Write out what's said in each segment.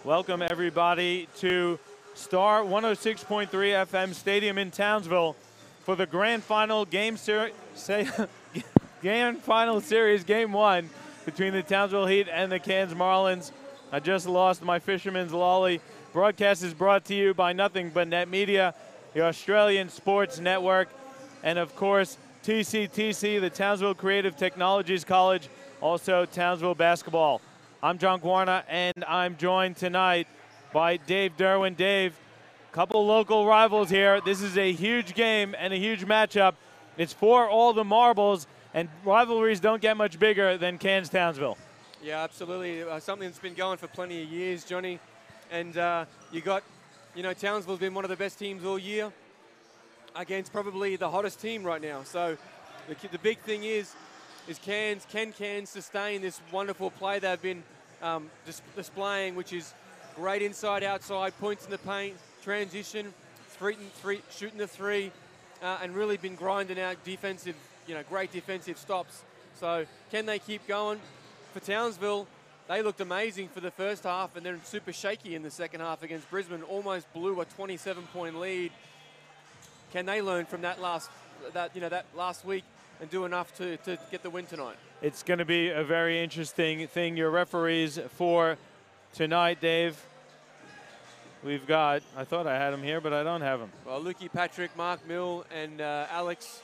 Welcome everybody to Star 106.3 FM Stadium in Townsville for the Grand Final Grand Final Series Game 1 between the Townsville Heat and the Cairns Marlins. I just lost my fisherman's lolly. Broadcast is brought to you by nothing but Net Media, the Australian Sports Network, and of course TCTC, the Townsville Creative Technologies College, also Townsville Basketball. I'm John Guarna, and I'm joined tonight by Dave Derwin. Dave, couple local rivals here. This is a huge game and a huge matchup. It's for all the marbles, and rivalries don't get much bigger than Cairns Townsville. Yeah, absolutely. Something that's been going for plenty of years, Johnny. And Townsville's been one of the best teams all year against probably the hottest team right now. So the big thing is can Cairns sustain this wonderful play they've been displaying, which is great inside, outside, points in the paint, transition, shooting the three, and really been grinding out defensive, great defensive stops. So can they keep going? For Townsville, they looked amazing for the first half, and they're super shaky in the second half against Brisbane. Almost blew a 27-point lead. Can they learn from that last week and do enough to get the win tonight? It's going to be a very interesting thing. Your referees for tonight, Dave. We've got, I thought I had them here, but I don't have them. Well, Lukey Patrick, Mark Mill, and Alex.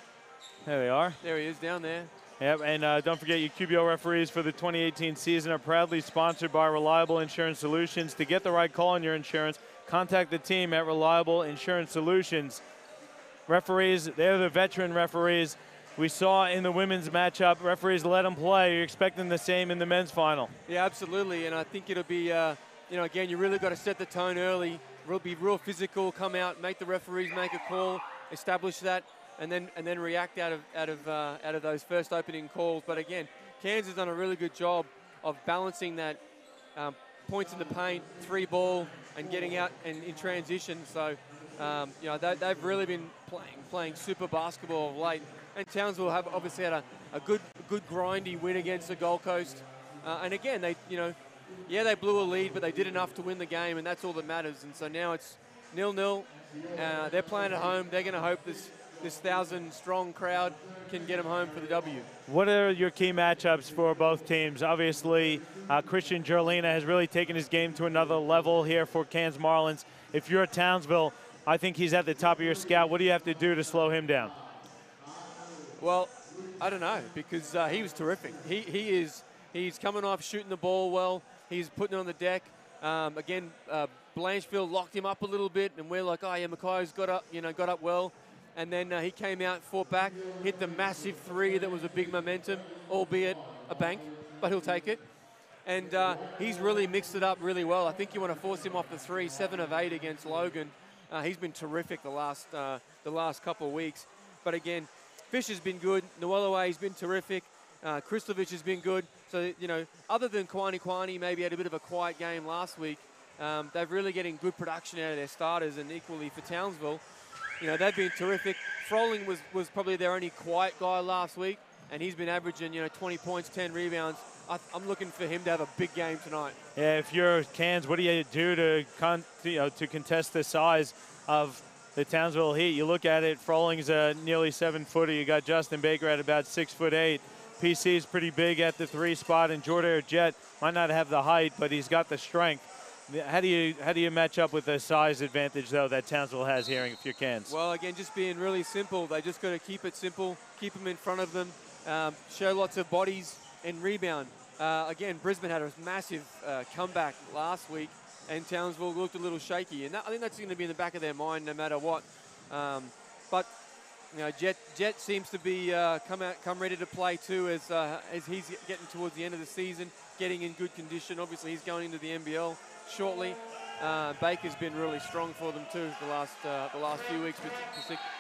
There they are. There he is down there. Yep, and don't forget your QBL referees for the 2018 season are proudly sponsored by Reliable Insurance Solutions. To get the right call on your insurance, contact the team at Reliable Insurance Solutions. Referees, they're the veteran referees. We saw in the women's matchup, referees let them play. You're expecting the same in the men's final. Yeah, absolutely, and I think it'll be, again, you really got to set the tone early, be real physical, come out, make the referees make a call, establish that, and then react out of those first opening calls. But again, Cairns has done a really good job of balancing that points in the paint, three ball, and getting out and in transition. So they've really been playing super basketball of late. And Townsville have obviously had a good grindy win against the Gold Coast. And again, they blew a lead, but they did enough to win the game, and that's all that matters. And so now it's 0-0. They're playing at home. They're going to hope this 1,000-strong crowd can get them home for the W. What are your key matchups for both teams? Obviously, Christian Gerlina has really taken his game to another level here for Cairns Marlins. If you're at Townsville, I think he's at the top of your scout. What do you have to do to slow him down? Well, I don't know, because he was terrific. He's coming off shooting the ball well. He's putting it on the deck. Again, Blanchfield locked him up a little bit, and we're like, oh yeah, Mackay's got up well. And then he came out, fought back, hit the massive three that was a big momentum, albeit a bank, but he'll take it. And he's really mixed it up really well. I think you want to force him off the three, 7 of 8 against Logan. He's been terrific the last couple of weeks. But again, Fish has been good. Nwelaway's been terrific. Kristovich has been good. So, other than Kwani maybe had a bit of a quiet game last week, they're really getting good production out of their starters, and equally for Townsville. They've been terrific. Froling was probably their only quiet guy last week, and he's been averaging, 20 points, 10 rebounds. I'm looking for him to have a big game tonight. Yeah, if you're Cairns, what do you do to contest the size of the Townsville Heat? You look at it, Froling's a nearly 7-footer. You got Justin Baker at about 6'8". PC is pretty big at the 3 spot, and Jordan Jet might not have the height, but he's got the strength. How do you match up with the size advantage, though, that Townsville has here if you're Cairns? Well, again, just being really simple. They just got to keep it simple, keep them in front of them, show lots of bodies, and rebound. Again, Brisbane had a massive comeback last week, and Townsville looked a little shaky. And I think that's going to be in the back of their mind no matter what. But Jet seems to be come ready to play too as he's getting towards the end of the season, getting in good condition. Obviously, he's going into the NBL shortly. Baker's been really strong for them too the last few weeks,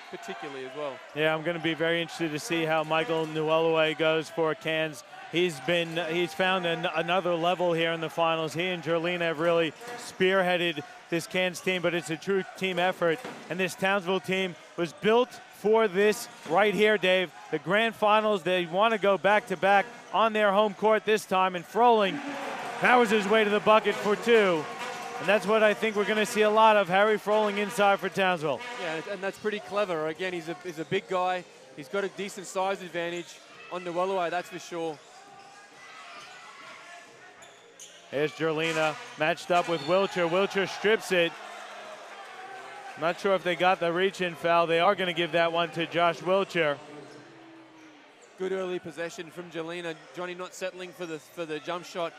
particularly as well. Yeah, I'm going to be very interested to see how Michael Nwelaway goes for Cairns. He's found another level here in the finals. He and Gerlina have really spearheaded this Cairns team, but it's a true team effort. And this Townsville team was built for this right here, Dave. The grand finals, they want to go back-to-back on their home court this time, and Froling powers his way to the bucket for 2. And that's what I think we're going to see a lot of, Harry Froling inside for Townsville. Yeah, and that's pretty clever. Again, he's a big guy. He's got a decent size advantage on Nuwalue, that's for sure. Here's Jerlina matched up with Wilcher. Wilcher strips it. Not sure if they got the reach-in foul. They are going to give that one to Josh Wilcher. Good early possession from Jerlina. Johnny not settling for the jump shot.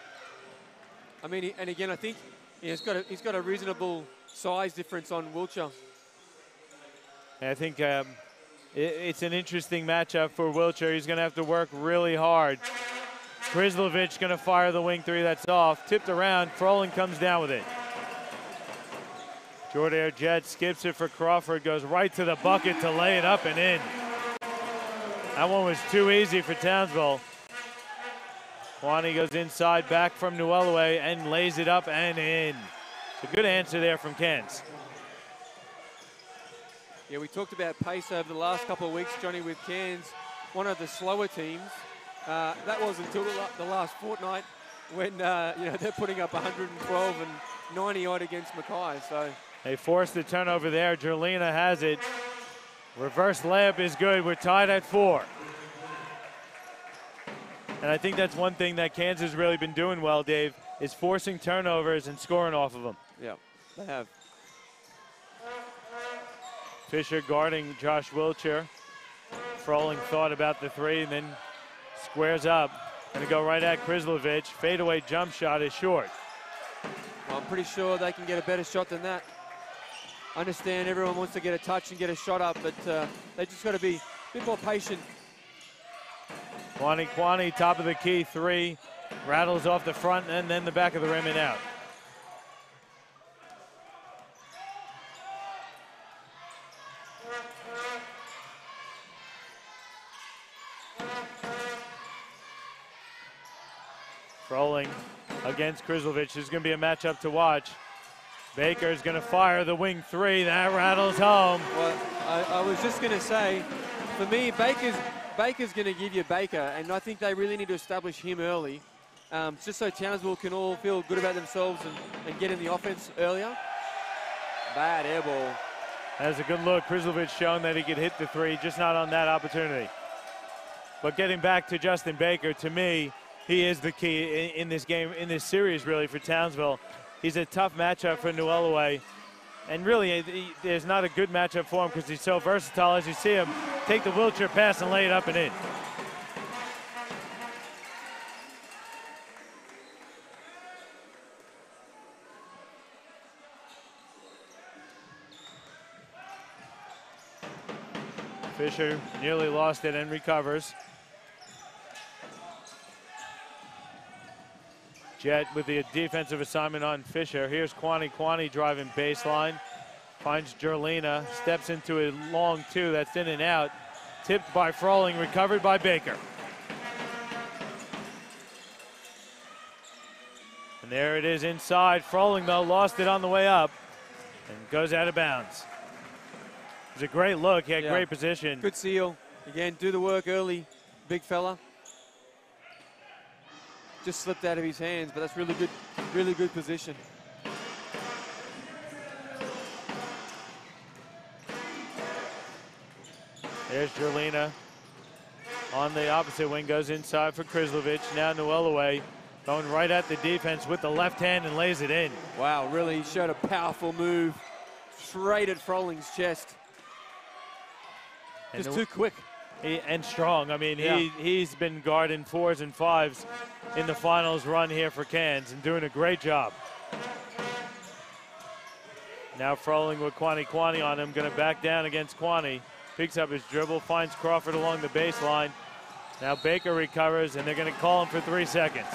I mean, and again, I think he's got a reasonable size difference on Wilcher. And I think it's an interesting matchup for Wilcher. He's going to have to work really hard. Krizlovic going to fire the wing three. That's off. Tipped around. Froling comes down with it. Jordair Jet skips it for Crawford. Goes right to the bucket to lay it up and in. That one was too easy for Townsville. Kwani goes inside, back from Nuwalue, and lays it up and in. It's a good answer there from Cairns. Yeah, we talked about pace over the last couple of weeks, Johnny, with Cairns, one of the slower teams. That was until the last fortnight when they're putting up 112 and 90 odd against Mackay. So they forced the turnover there. Jerlina has it. Reverse layup is good. We're tied at 4. And I think that's one thing that Cairns has really been doing well, Dave, is forcing turnovers and scoring off of them. Yeah, they have. Fisher guarding Josh Wilcher. Froling thought about the three and then squares up. Gonna go right at Krizlovic. Fadeaway jump shot is short. Well, I'm pretty sure they can get a better shot than that. I understand everyone wants to get a touch and get a shot up, but they just got to be a bit more patient. Kwani, top of the key, 3. Rattles off the front and then the back of the rim and out. Froling against Krizlovic. This is going to be a matchup to watch. Baker's going to fire the wing 3. That rattles home. Well, I was just going to say, for me, Baker's going to give you Baker, and I think they really need to establish him early, just so Townsville can all feel good about themselves and get in the offense earlier. Bad air ball. That's a good look. Krizlovic showing that he could hit the 3, just not on that opportunity. But getting back to Justin Baker, to me, he is the key in this game, in this series, really, for Townsville. He's a tough matchup for Nuwalue. And really, there's not a good matchup for him because he's so versatile. As you see him take the Wilcher pass and lay it up and in. Fisher nearly lost it and recovers. Jet with the defensive assignment on Fisher. Here's Kwani driving baseline. Finds Jerlina, steps into a long 2 that's in and out. Tipped by Froling, recovered by Baker. And there it is inside. Froling, though, lost it on the way up and goes out of bounds. It was a great look. He had great position. Good seal. Again, do the work early, big fella. Just slipped out of his hands, but that's really good position. There's Jerlina on the opposite wing, goes inside for Krizlovic. Now Nuwalue going right at the defense with the left hand and lays it in. Wow, really showed a powerful move straight at Froling's chest. Just too quick. And strong. I mean, he's been guarding 4s and 5s in the finals run here for Cairns and doing a great job. Now Froling with Kwani on him, going to back down against Kwani. Picks up his dribble, finds Crawford along the baseline. Now Baker recovers, and they're going to call him for 3 seconds.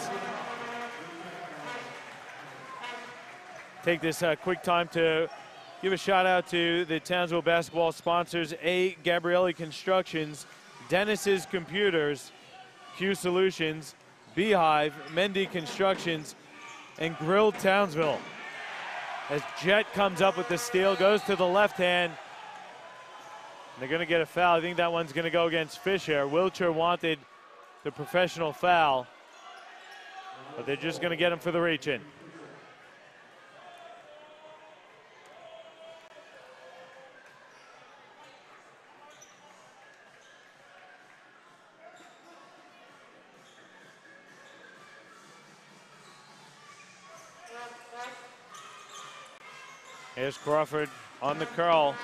Take this quick time to give a shout out to the Townsville basketball sponsors, A. Gabrielli Constructions, Dennis's Computers, Q Solutions, Beehive, Mendy Constructions, and Grill Townsville. As Jet comes up with the steal, goes to the left hand. They're going to get a foul. I think that one's going to go against Fisher. Wilcher wanted the professional foul, but they're just going to get him for the reach-in. Here's Crawford on the curl.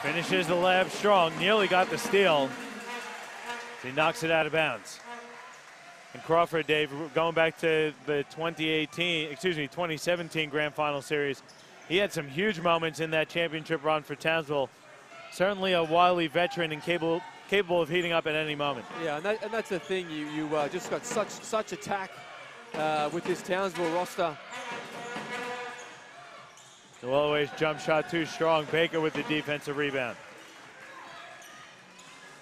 Finishes the layup strong. Nearly got the steal. He knocks it out of bounds. And Crawford, Dave, going back to the 2017 Grand Final Series, he had some huge moments in that championship run for Townsville. Certainly a wily veteran and capable of heating up at any moment. Yeah, and that's the thing. You just got such attack with this Townsville roster. Llewelloway's jump shot too strong. Baker with the defensive rebound.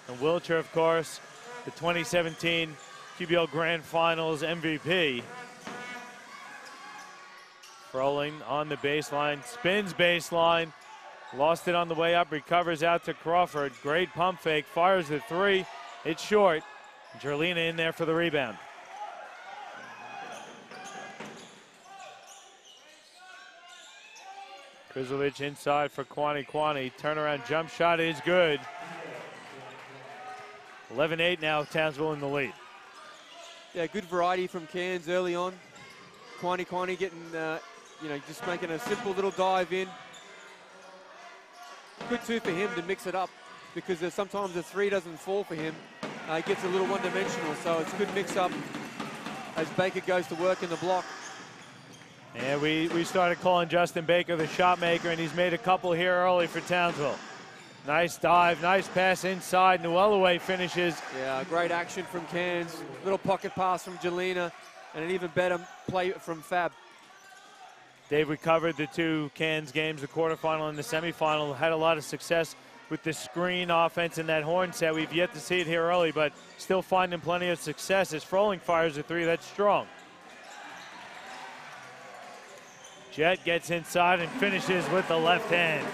And Wilcher, of course, the 2017 QBL Grand Finals MVP. Froling on the baseline, spins baseline, lost it on the way up, recovers out to Crawford. Great pump fake, fires the three. It's short. Jerlina in there for the rebound. Krizlovic inside for Kwani. Turnaround jump shot is good. 11-8 now, Townsville in the lead. Yeah, good variety from Cairns early on. Kwani getting, just making a simple little dive in. Good too for him to mix it up, because sometimes the three doesn't fall for him. He gets a little one-dimensional, so it's a good mix-up as Baker goes to work in the block. And we started calling Justin Baker the shot maker, and he's made a couple here early for Townsville. Nice dive, nice pass inside. Llewelloway finishes. Yeah, great action from Cairns. Little pocket pass from Jelena, and an even better play from Fab. Dave, we covered the two Cairns games, the quarterfinal and the semifinal. Had a lot of success with the screen offense in that horn set. We've yet to see it here early, but still finding plenty of success as Froling fires a three. That's strong. Jet gets inside and finishes with the left hand.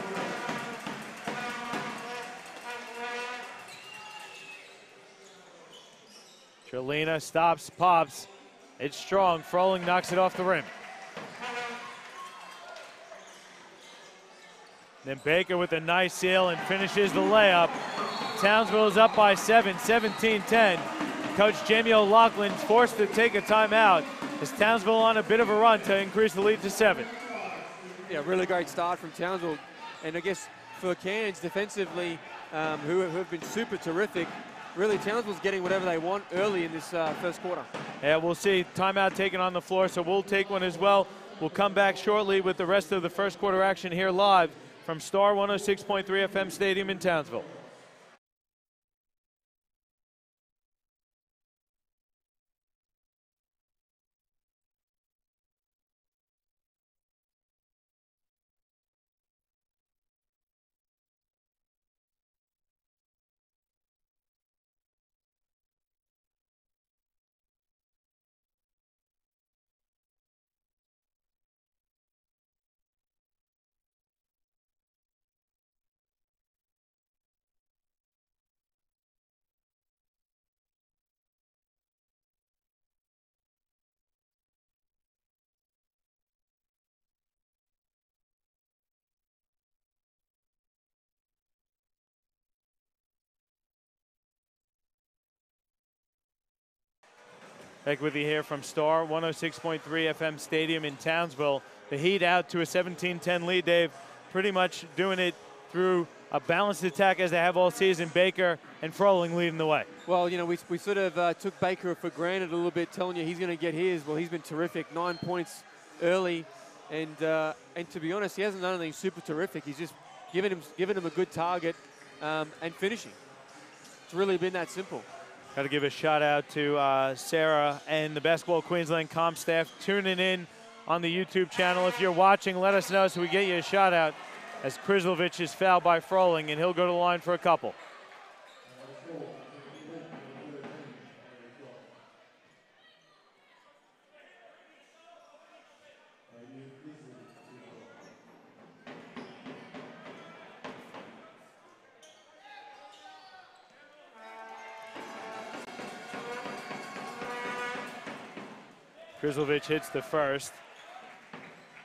Trelina stops, pops. It's strong. Froling knocks it off the rim. Then Baker with a nice seal and finishes the layup. Townsville is up by 7, 17-10. Coach Jamie O'Loughlin's forced to take a timeout as Townsville on a bit of a run to increase the lead to 7. Yeah, really great start from Townsville. And I guess for Cairns defensively, who have been super terrific, really Townsville's getting whatever they want early in this first quarter. Yeah, we'll see. Timeout taken on the floor, so we'll take one as well. We'll come back shortly with the rest of the first quarter action here live from Star 106.3 FM Stadium in Townsville. Back with you here from Star 106.3 FM Stadium in Townsville. The Heat out to a 17-10 lead, Dave. Pretty much doing it through a balanced attack as they have all season. Baker and Froling leading the way. Well, you know, we sort of took Baker for granted a little bit, telling you he's going to get his. Well, he's been terrific. 9 points early. And to be honest, he hasn't done anything super terrific. He's just given him a good target and finishing. It's really been that simple. Got to give a shout out to Sarah and the Basketball Queensland comp staff tuning in on the YouTube channel. If you're watching, let us know so we get you a shout out as Krizlovic is fouled by Froling, and he'll go to the line for a couple. Krizlovic hits the first.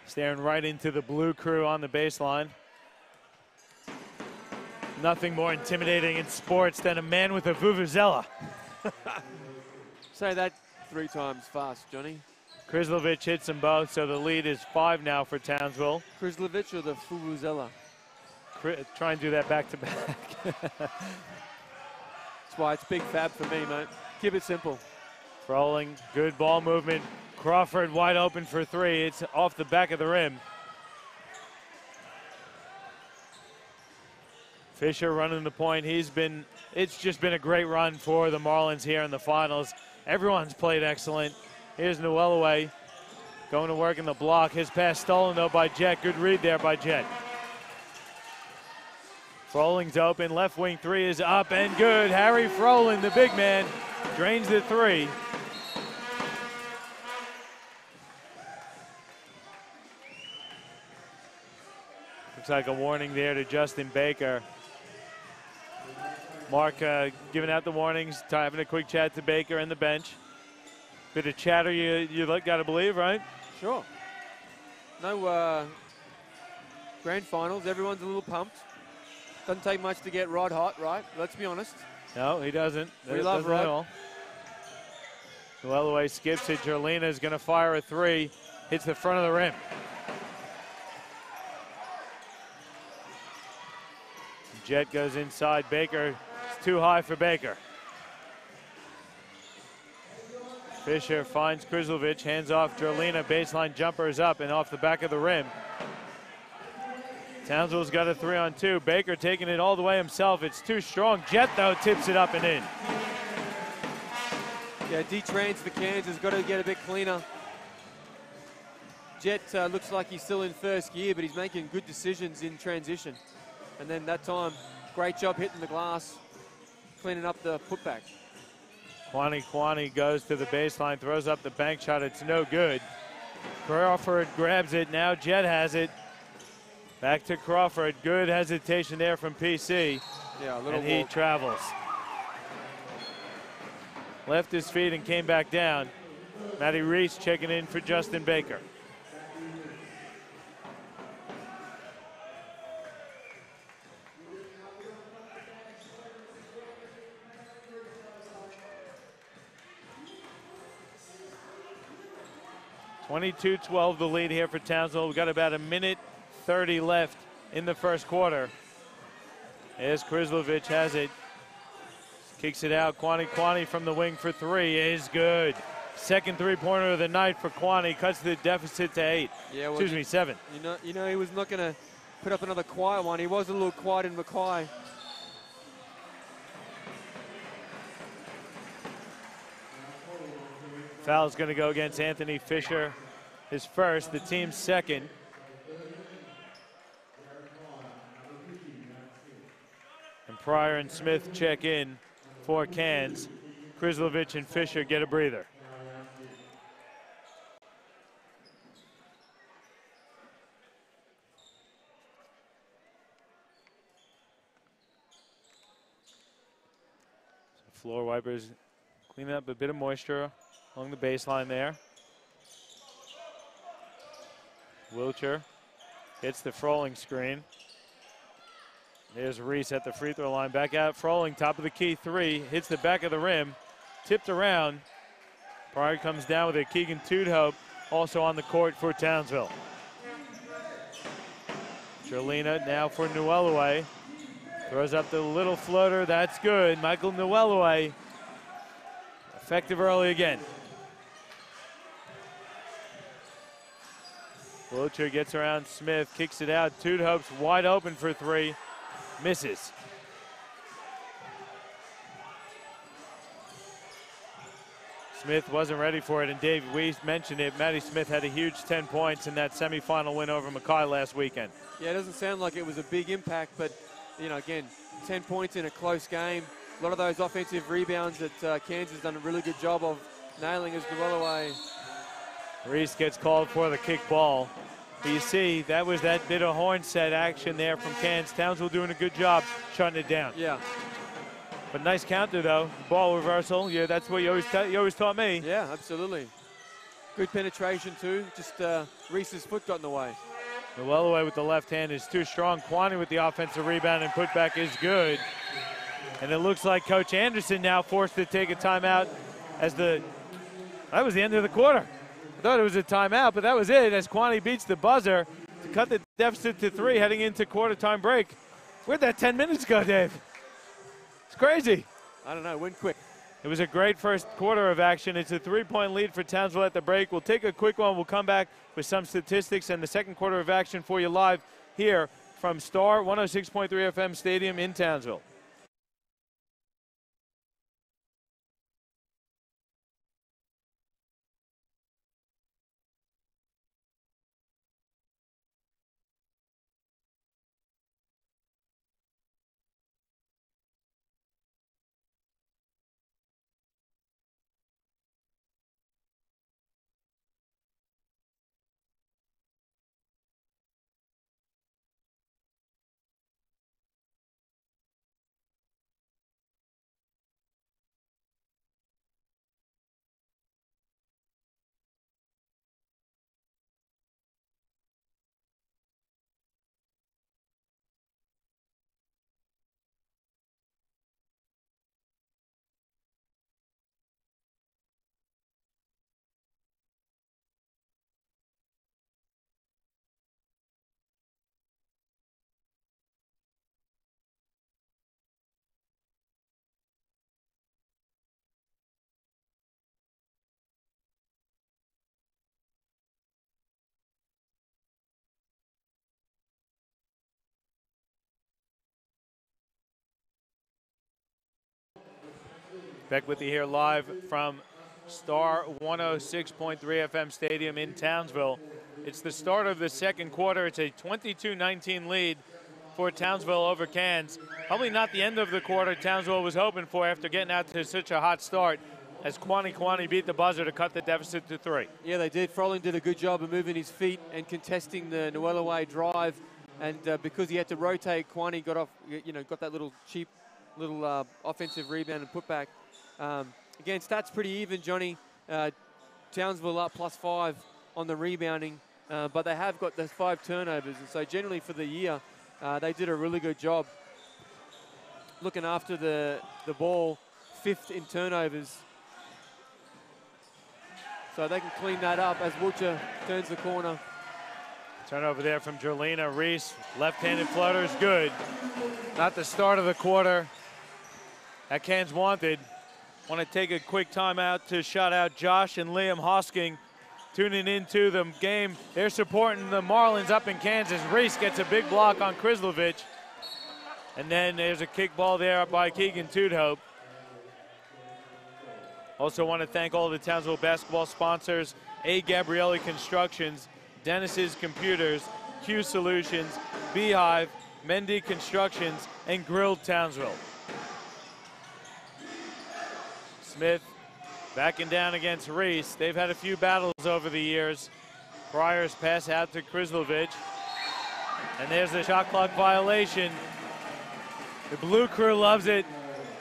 Staring right into the blue crew on the baseline. Nothing more intimidating in sports than a man with a vuvuzela. Say that 3 times fast, Johnny. Krislovich hits them both, so the lead is 5 now for Townsville. Krislovich or the Fuvuzela? Try and do that back to back. That's why it's big fab for me, mate. Keep it simple. Froling, good ball movement. Crawford wide open for 3. It's off the back of the rim. Fisher running the point. It's just been a great run for the Marlins here in the finals. Everyone's played excellent. Here's Newellaway going to work in the block. His pass stolen though by Jet. Good read there by Jet. Froling's open. Left wing 3 is up and good. Harry Froling, the big man, drains the 3. Looks like a warning there to Justin Baker. Mark giving out the warnings, having a quick chat to Baker and the bench. Bit of chatter you got to believe, right? Sure. No grand finals. Everyone's a little pumped. Doesn't take much to get Rod hot, right? Let's be honest. No, he doesn't. We love Rod. Newellaway skips it. Jerlina is going to fire a 3. Hits the front of the rim. Jet goes inside Baker. It's too high for Baker. Fisher finds Krislovich, hands off Jerlina. Baseline jumper is up and off the back of the rim. Townsville's got a 3-on-2. Baker taking it all the way himself. It's too strong. Jet, though, tips it up and in. Yeah, D-Trains for Kansas. Got to get a bit cleaner. Jet looks like he's still in first gear, but he's making good decisions in transition. And then that time, great job hitting the glass, cleaning up the putback. Kwani goes to the baseline, throws up the bank shot. It's no good. Crawford grabs it. Now Jet has it. Back to Crawford. Good hesitation there from PC. Yeah, a little and he travels. Left his feet and came back down. Matty Reese checking in for Justin Baker. (22-12) the lead here for Townsville. We've got about 1:30 left in the first quarter. As Krislovich has it. Kicks it out. Kwani from the wing for 3 is good. Second three-pointer of the night for Kwani. Cuts the deficit to 8. Yeah, well, Excuse me, 7. You know he was not going to put up another quiet one. He was a little quiet in Mackay. Foul's going to go against Anthony Fisher. His first, the team's second. And Pryor and Smith check in for Cans. Krislovich and Fisher get a breather. So floor wipers cleaning up a bit of moisture along the baseline there. Wilcher hits the Froling screen. There's Reese at the free throw line. Back out Froling, top of the key 3. Hits the back of the rim. Tipped around. Pryor comes down with it. Keegan Tudhope also on the court for Townsville. Jerlina now for Newellaway. Throws up the little floater. That's good. Michael Newellaway. Effective early again. Wilcher gets around Smith, kicks it out. Tudhope's wide open for 3. Misses. Smith wasn't ready for it, and Dave, we mentioned it. Matty Smith had a huge 10 points in that semifinal win over Mackay last weekend. Yeah, it doesn't sound like it was a big impact, but, you know, again, 10 points in a close game. A lot of those offensive rebounds that Kansas has done a really good job of nailing as Newellaway. Reese gets called for the kick ball. But you see, that was that bit of horn set action there from Kansas. Townsville doing a good job shutting it down. Yeah. But nice counter, though. Ball reversal. Yeah, that's what you always taught me. Yeah, absolutely. Good penetration, too. Just Reese's foot got in the way. Newellaway with the left hand is too strong. Kwani with the offensive rebound and putback is good. And it looks like Coach Anderson now forced to take a timeout as that was the end of the quarter. I thought it was a timeout, but that was it as Kwani beats the buzzer to cut the deficit to 3 heading into quarter-time break. Where'd that 10 minutes go, Dave? It's crazy. I don't know, went quick. It was a great first quarter of action. It's a 3-point lead for Townsville at the break. We'll take a quick one. We'll come back with some statistics and the second quarter of action for you live here from Star 106.3 FM Stadium in Townsville. Back with you here live from Star 106.3 FM Stadium in Townsville. It's the start of the second quarter. It's a 22-19 lead for Townsville over Cairns. Probably not the end of the quarter Townsville was hoping for after getting out to such a hot start as Kwani beat the buzzer to cut the deficit to 3. Yeah, they did. Froling did a good job of moving his feet and contesting the Noelaway drive. And because he had to rotate, Kwani got off, got that little cheap little offensive rebound and putback. Again, stats pretty even, Johnny. Townsville up +5 on the rebounding, but they have got those 5 turnovers. And so generally for the year, they did a really good job looking after the ball, 5th in turnovers. So they can clean that up as Wiltshire turns the corner. Turnover there from Jerlina Reese. Left-handed floater is good. Not the start of the quarter that Cairns wanted. Want to take a quick timeout to shout out Josh and Liam Hosking tuning into the game. They're supporting the Marlins up in Kansas. Reese gets a big block on Krislovich. And then there's a kickball there by Keegan Tudhope. Also want to thank all the Townsville basketball sponsors, A. Gabrielli Constructions, Dennis's Computers, Q Solutions, Beehive, Mendy Constructions, and Grilled Townsville. Smith backing down against Reese. They've had a few battles over the years. Pryor's pass out to Krislovich. And there's the shot clock violation. The blue crew loves it.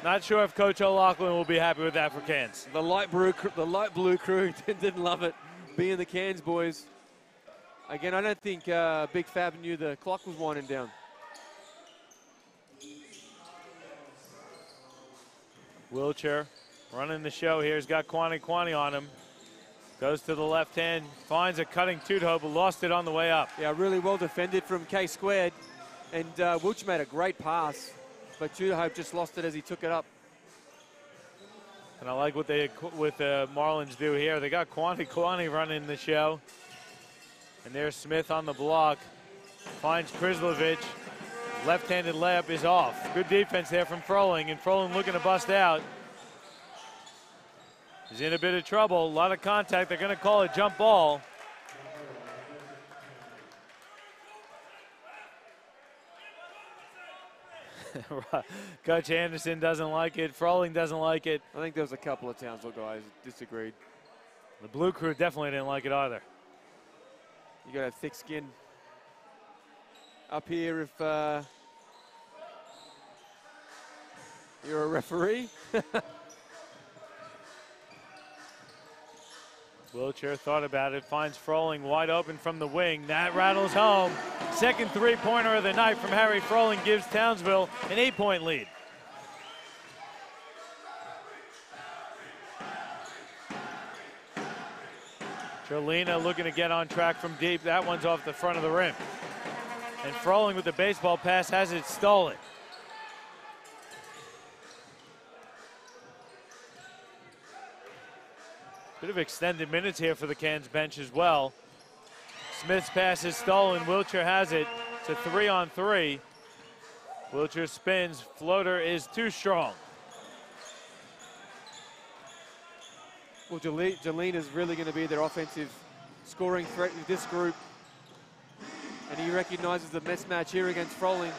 Not sure if Coach O'Loughlin will be happy with that for Cairns. The light blue crew didn't love it, being the Cairns boys. Again, I don't think Big Fab knew the clock was winding down. Wiltshire running the show here. He's got Kwani on him. Goes to the left hand, finds a cutting Tudhope, but lost it on the way up. Yeah, really well defended from K-squared. And Wiltshire made a great pass, but Tudhope just lost it as he took it up. And I like what the Marlins do here. They got Kwani running the show. And there's Smith on the block. Finds Krislovich. Left-handed layup is off. Good defense there from Froling, and Froling looking to bust out. He's in a bit of trouble. A lot of contact. They're going to call a jump ball. Coach Anderson doesn't like it. Froling doesn't like it. I think there was a couple of Townsville guys that disagreed. The blue crew definitely didn't like it either. You got to have thick skin up here if you're a referee. Wiltshire thought about it, finds Froling wide open from the wing. That rattles home. Second three-pointer of the night from Harry Froling gives Townsville an 8-point lead. Drolina looking to get on track from deep. That one's off the front of the rim. And Froling with the baseball pass has it stolen. Bit of extended minutes here for the Cairns bench as well. Smith's pass is stolen. Wiltshire has it. It's a 3-on-3. Wiltshire spins. Floater is too strong. Well, Jolene is really going to be their offensive scoring threat with this group. And he recognizes the mismatch here against Froling.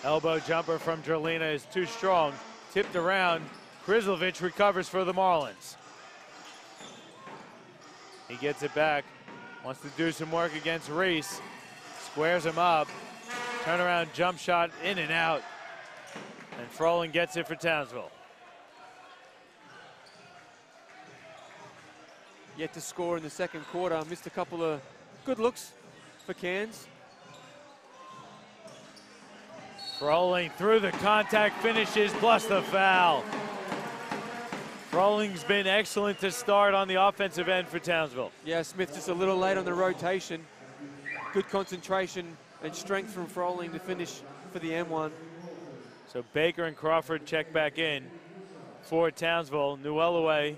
Elbow jumper from Drolina is too strong. Tipped around. Krizlovic recovers for the Marlins. He gets it back. Wants to do some work against Reese. Squares him up. Turnaround jump shot in and out. And Froling gets it for Townsville. Yet to score in the second quarter. Missed a couple of good looks for Cairns. Froling through the contact finishes plus the foul. Froling's been excellent to start on the offensive end for Townsville. Yeah, Smith just a little late on the rotation. Good concentration and strength from Froling to finish for the M1. So Baker and Crawford check back in for Townsville. Newellaway,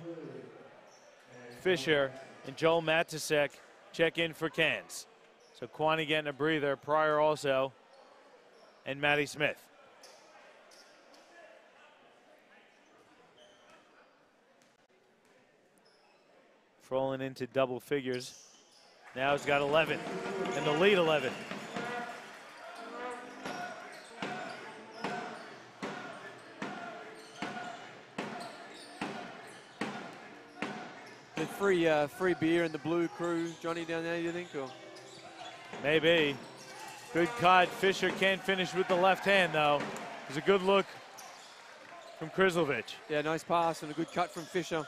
Fisher, and Joel Matusek check in for Cairns. So Kwani getting a breather, Pryor also, and Matty Smith. Rolling into double figures. Now he's got 11, and the lead 11. The free beer in the blue crew, Johnny, down there, you think? Or? Maybe. Good cut. Fisher can't finish with the left hand, though. It was a good look from Krizlovic. Yeah, nice pass and a good cut from Fisher.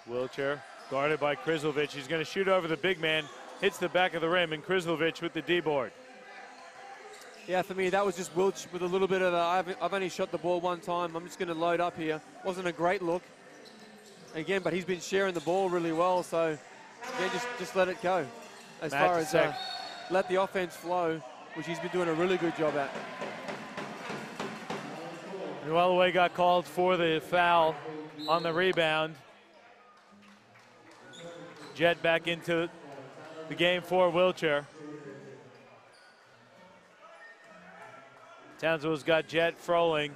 Wiltshire guarded by Krizlovic. He's going to shoot over the big man. Hits the back of the rim, and Krizlovic with the D-board. Yeah, for me, that was just Wiltsh with a little bit of I've only shot the ball one time. I'm just going to load up here. Wasn't a great look. Again, but he's been sharing the ball really well, so again, just let it go. As far as let the offense flow, which he's been doing a really good job at. Newellaway got called for the foul on the rebound. Jet back into the game for Wiltshire. Townsville's got Jet, Froling,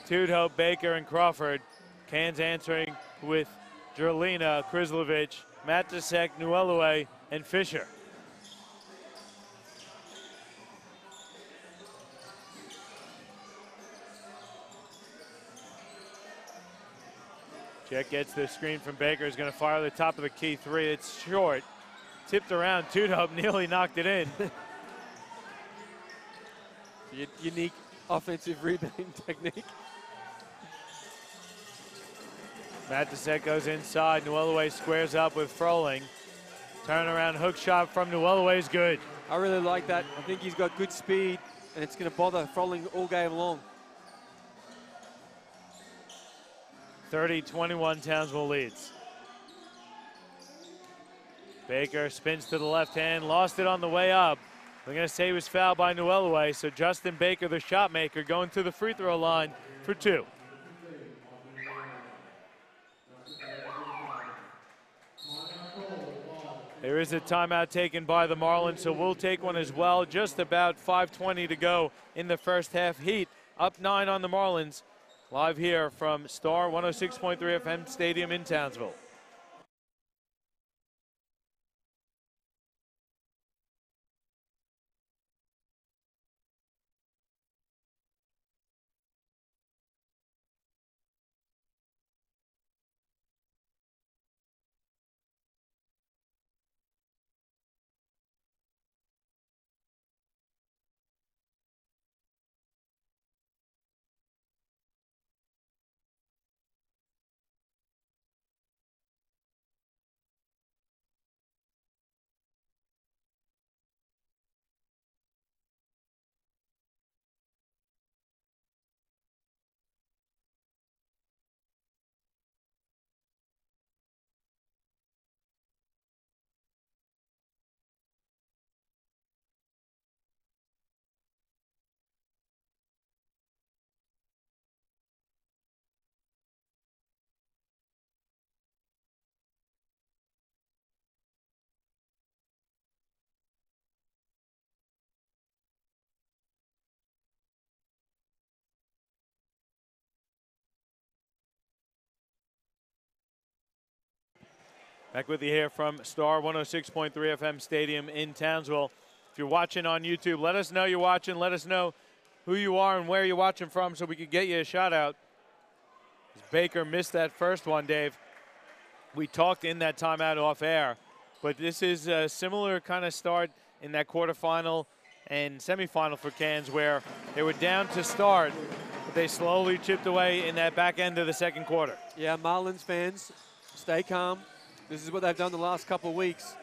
Tudhope, Baker, and Crawford. Cairns answering with Drolina, Krizlovic, Matusek, Newellaway, and Fisher. Jet gets the screen from Baker. Is going to fire the top of the key three. It's short. Tipped around. Tudhope nearly knocked it in. Unique offensive rebounding technique. Matusek goes inside. Newellaway squares up with Froling. Turnaround hook shot from Newellaway is good. I really like that. I think he's got good speed, and it's going to bother Froling all game long. 30-21, Townsville leads. Baker spins to the left hand, lost it on the way up. We're going to say he was fouled by Newellaway, so Justin Baker, the shot maker, going to the free throw line for two. There is a timeout taken by the Marlins, so we'll take one as well. Just about 5:20 to go in the first half. Heat up 9 on the Marlins. Live here from Star 106.3 FM Stadium in Townsville. Back with you here from Star 106.3 FM Stadium in Townsville. If you're watching on YouTube, let us know you're watching. Let us know who you are and where you're watching from so we could get you a shout out. Baker missed that first one, Dave. We talked in that timeout off air, but this is a similar kind of start in that quarterfinal and semifinal for Cairns where they were down to start, but they slowly chipped away in that back end of the second quarter. Yeah, Marlins fans, stay calm. This is what they've done the last couple of weeks.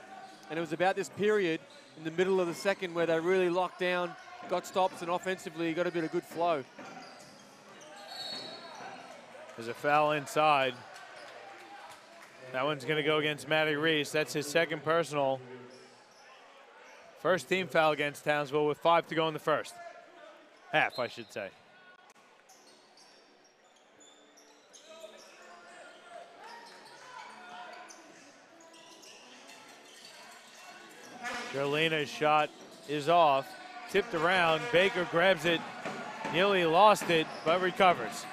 And it was about this period in the middle of the second where they really locked down, got stops, and offensively got a bit of good flow. There's a foul inside. That one's going to go against Matty Reese. That's his second personal. First team foul against Townsville with 5 to go in the first. Half, I should say. Jolina's shot is off. Tipped around. Baker grabs it. Nearly lost it, but recovers.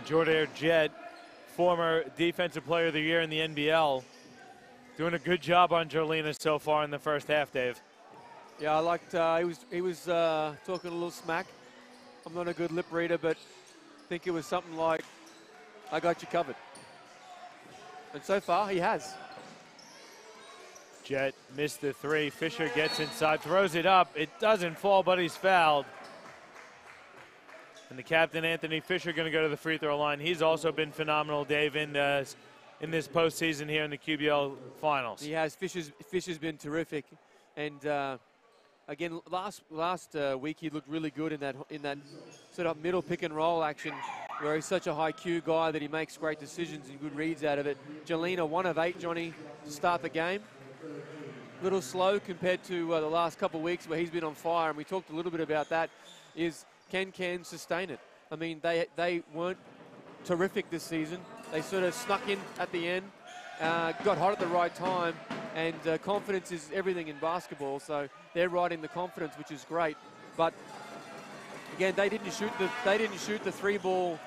Jordair Jett, former Defensive Player of the Year in the NBL, doing a good job on Jolina so far in the first half, Dave. Yeah, I liked, he was talking a little smack. I'm not a good lip reader, but I think it was something like, I got you covered. And so far, he has. Jett missed the 3. Fisher gets inside, throws it up. It doesn't fall, but he's fouled. And the captain, Anthony Fisher, going to go to the free throw line. He's also been phenomenal, Dave, in this postseason here in the QBL finals. He has. Fisher's been terrific. And again, last week he looked really good in that sort of middle pick and roll action where he's such a high Q guy that he makes great decisions and good reads out of it. Jolina, 1 of 8, Johnny, to start the game. A little slow compared to the last couple of weeks where he's been on fire, and we talked a little bit about that, is can Cairns sustain it? I mean, they weren't terrific this season. They sort of snuck in at the end, got hot at the right time, and confidence is everything in basketball, so they're riding the confidence, which is great. But again, they didn't shoot the 3-ball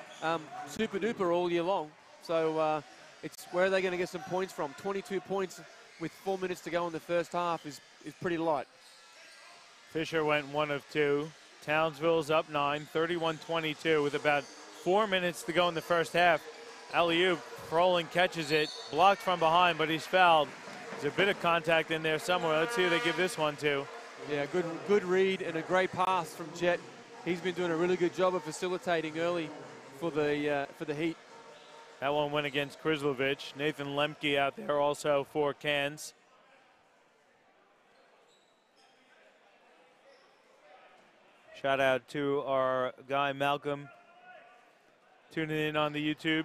super duper all year long. So it's where are they going to get some points from? 22 points with 4 minutes to go in the first half is pretty light. Fisher went 1 of 2. Townsville's up 9, 31-22 with about 4 minutes to go in the first half. Alley-oop, Froling catches it, blocked from behind, but he's fouled. There's a bit of contact in there somewhere. Let's see who they give this one to. Yeah, good read and a great pass from Jett. He's been doing a really good job of facilitating early for the Heat. That one went against Krislovich. Nathan Lemke out there also for Cairns. Shout out to our guy Malcolm tuning in on the YouTube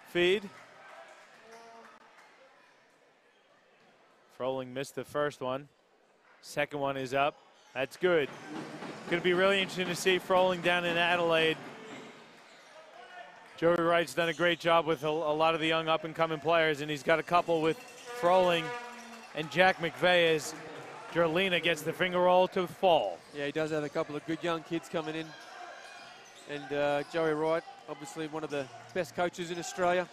feed. Froling missed the first one. Second one is up. That's good. Going to be really interesting to see Froling down in Adelaide. Joey Wright's done a great job with a lot of the young up-and-coming players, and he's got a couple with Froling and Jack McVeigh as Jolina gets the finger roll to fall. Yeah, he does have a couple of good young kids coming in. And Joey Wright, obviously one of the best coaches in Australia.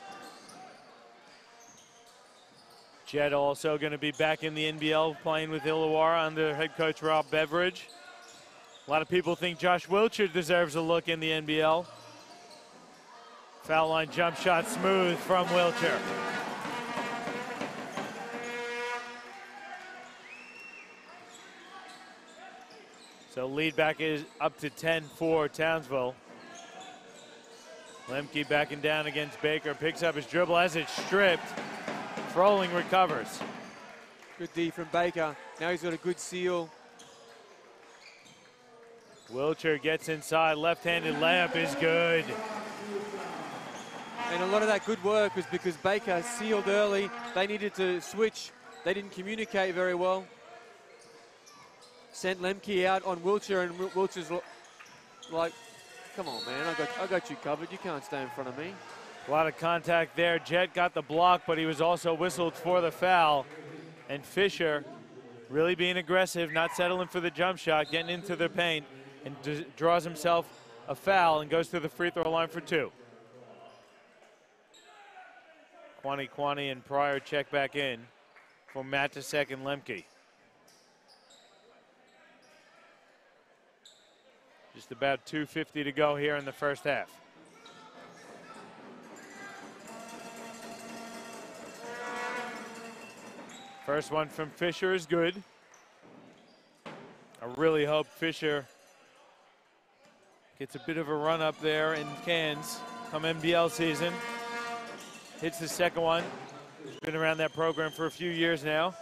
Jett also going to be back in the NBL playing with Illawarra under head coach Rob Beveridge. A lot of people think Josh Wiltshire deserves a look in the NBL. Foul line jump shot smooth from Wiltshire. So lead back is up to 10 for Townsville. Lemke backing down against Baker, picks up his dribble as it's stripped. Froling recovers. Good D from Baker. Now he's got a good seal. Wiltshire gets inside, left-handed layup is good. And a lot of that good work was because Baker sealed early. They needed to switch. They didn't communicate very well. Sent Lemke out on Wiltshire, and Wiltshire's like, come on, man, I got you covered. You can't stay in front of me. A lot of contact there. Jett got the block, but he was also whistled for the foul. And Fisher really being aggressive, not settling for the jump shot, getting into the paint, and draws himself a foul and goes to the free throw line for 2. 2020 and prior check back in for Matusek and Lemke. Just about 2:50 to go here in the first half. First one from Fisher is good. I really hope Fisher gets a bit of a run up there in Cairns come NBL season. Hits the second one. He's been around that program for a few years now.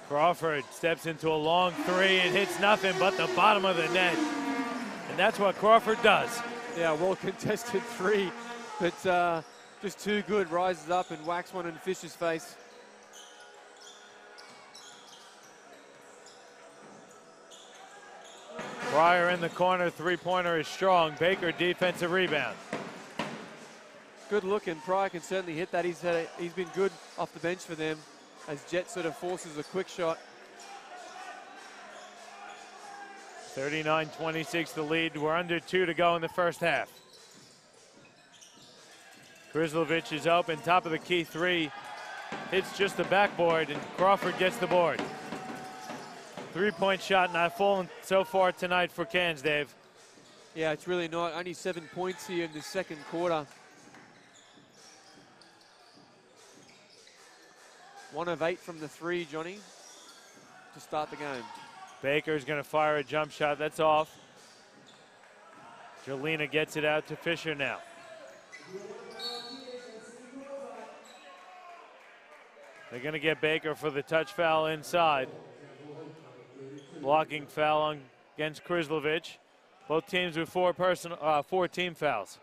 Crawford steps into a long three and hits nothing but the bottom of the net. And that's what Crawford does. Yeah, well contested three, but just too good. Rises up and whacks one in Fisher's face. Pryor in the corner, three-pointer is strong. Baker defensive rebound. Good looking. Pryor can certainly hit that. He's been good off the bench for them as Jet sort of forces a quick shot. 39-26 the lead. We're under 2 to go in the first half. Krislovich is open, top of the key three. Hits just the backboard, and Crawford gets the board. Three-point shot not fallen so far tonight for Cairns, Dave. Yeah, it's really not. Only 7 points here in the second quarter. 1 of 8 from the three, Johnny, to start the game. Baker's going to fire a jump shot. That's off. Jolina gets it out to Fisher now. They're going to get Baker for the touch foul inside. Blocking foul against Krislovich. Both teams with 4 team fouls.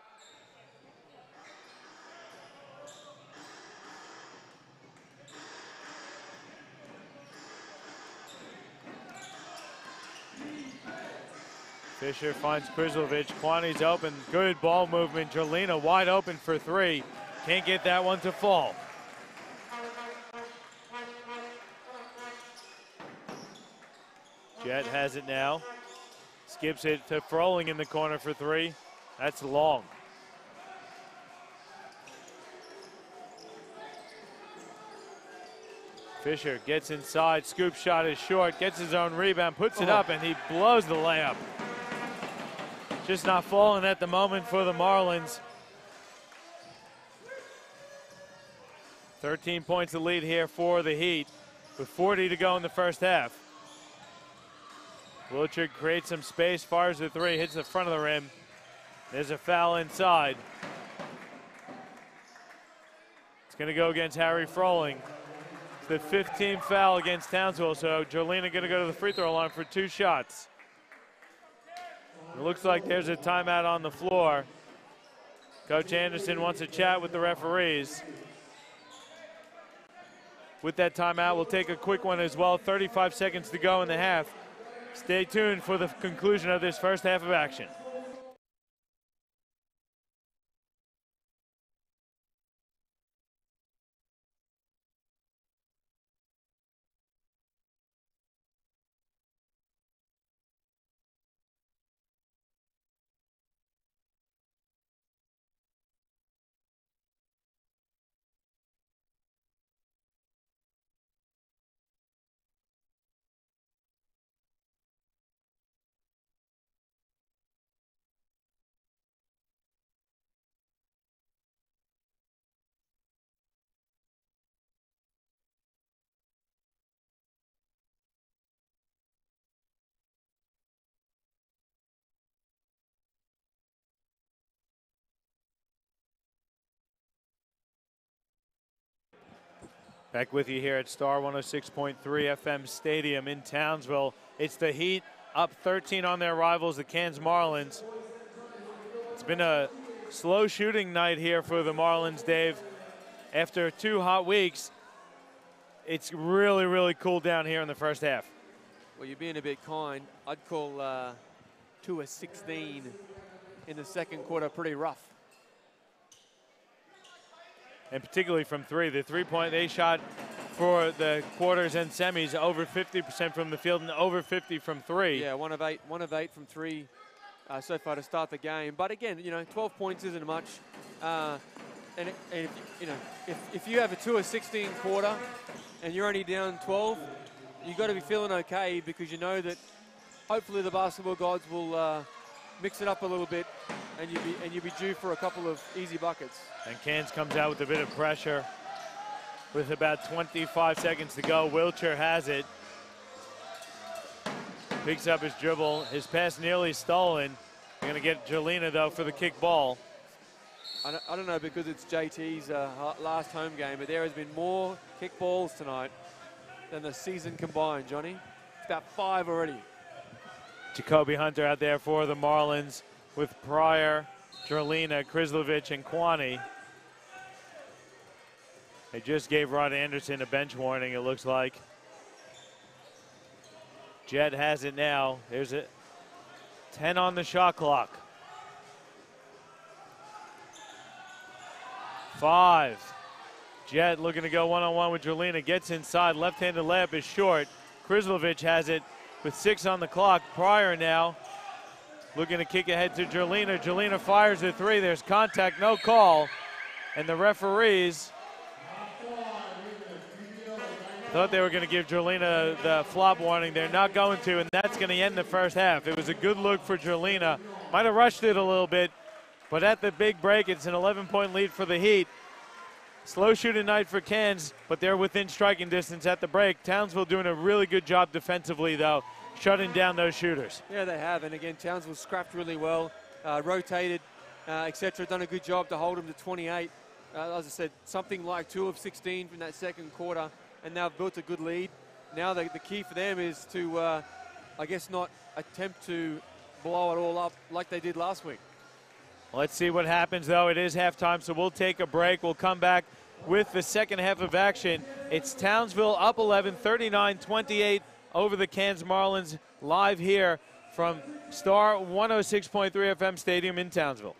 Fisher finds Krislovich. Kwani's open. Good ball movement. Jolina wide open for three. Can't get that one to fall. Jet has it now. Skips it to Froling in the corner for three. That's long. Fisher gets inside. Scoop shot is short. Gets his own rebound. Puts it up, and he blows the layup. Just not falling at the moment for the Marlins. 13 points to lead here for the Heat with 40 to go in the first half. Wilchard creates some space, fires the three, hits the front of the rim. There's a foul inside. It's going to go against Harry Froling. It's the 15th foul against Townsville, so Jolina going to go to the free throw line for 2 shots. It looks like there's a timeout on the floor. Coach Anderson wants to chat with the referees. With that timeout, we'll take a quick one as well. 35 seconds to go in the half. Stay tuned for the conclusion of this first half of action. Back with you here at Star 106.3 FM Stadium in Townsville. It's the Heat up 13 on their rivals, the Cairns Marlins. It's been a slow shooting night here for the Marlins, Dave. After 2 hot weeks, it's really, really cooled down here in the first half. Well, you're being a bit kind. I'd call 2 of 16 in the second quarter pretty rough. And particularly from three. The three-point, they shot for the quarters and semis, over 50% from the field and over 50 from three. Yeah, 1 of 8 from three so far to start the game. But again, 12 points isn't much. If you have a 2 of 16 quarter and you're only down 12, you've got to be feeling okay, because you know that hopefully the basketball gods will mix it up a little bit, and you'll be due for a couple of easy buckets. And Cairns comes out with a bit of pressure with about 25 seconds to go. Wilcher has it. Picks up his dribble. His pass nearly stolen. They're going to get Jelena, though, for the kick ball. I don't know, because it's JT's last home game, but there has been more kick balls tonight than the season combined, Johnny. It's about 5 already. Jacoby Hunter out there for the Marlins with Pryor, Jelena, Krislovic, and Kwani. They just gave Rod Anderson a bench warning, it looks like. Jet has it now. There's a 10 on the shot clock. 5. Jet looking to go one-on-one with Jelena. Gets inside. Left-handed layup is short. Krislovic has it with 6 on the clock. Pryor now looking to kick ahead to Jelena. Jelena fires a 3. There's contact, no call. And the referees thought they were going to give Jelena the flop warning. They're not going to, and that's going to end the first half. It was a good look for Jelena. Might have rushed it a little bit, but at the big break, it's an 11-point lead for the Heat. Slow shooting night for Cairns, but they're within striking distance at the break. Townsville doing a really good job defensively, though, shutting down those shooters. Yeah, they have, and again, Townsville scrapped really well, rotated, etc. Done a good job to hold them to 28. As I said, something like 2 of 16 from that second quarter, and now built a good lead. Now the key for them is to, I guess, not attempt to blow it all up like they did last week. Let's see what happens, though. It is halftime, so we'll take a break. We'll come back with the second half of action. It's Townsville up 11, 39-28 over the Cairns Marlins, live here from Star 106.3 FM Stadium in Townsville.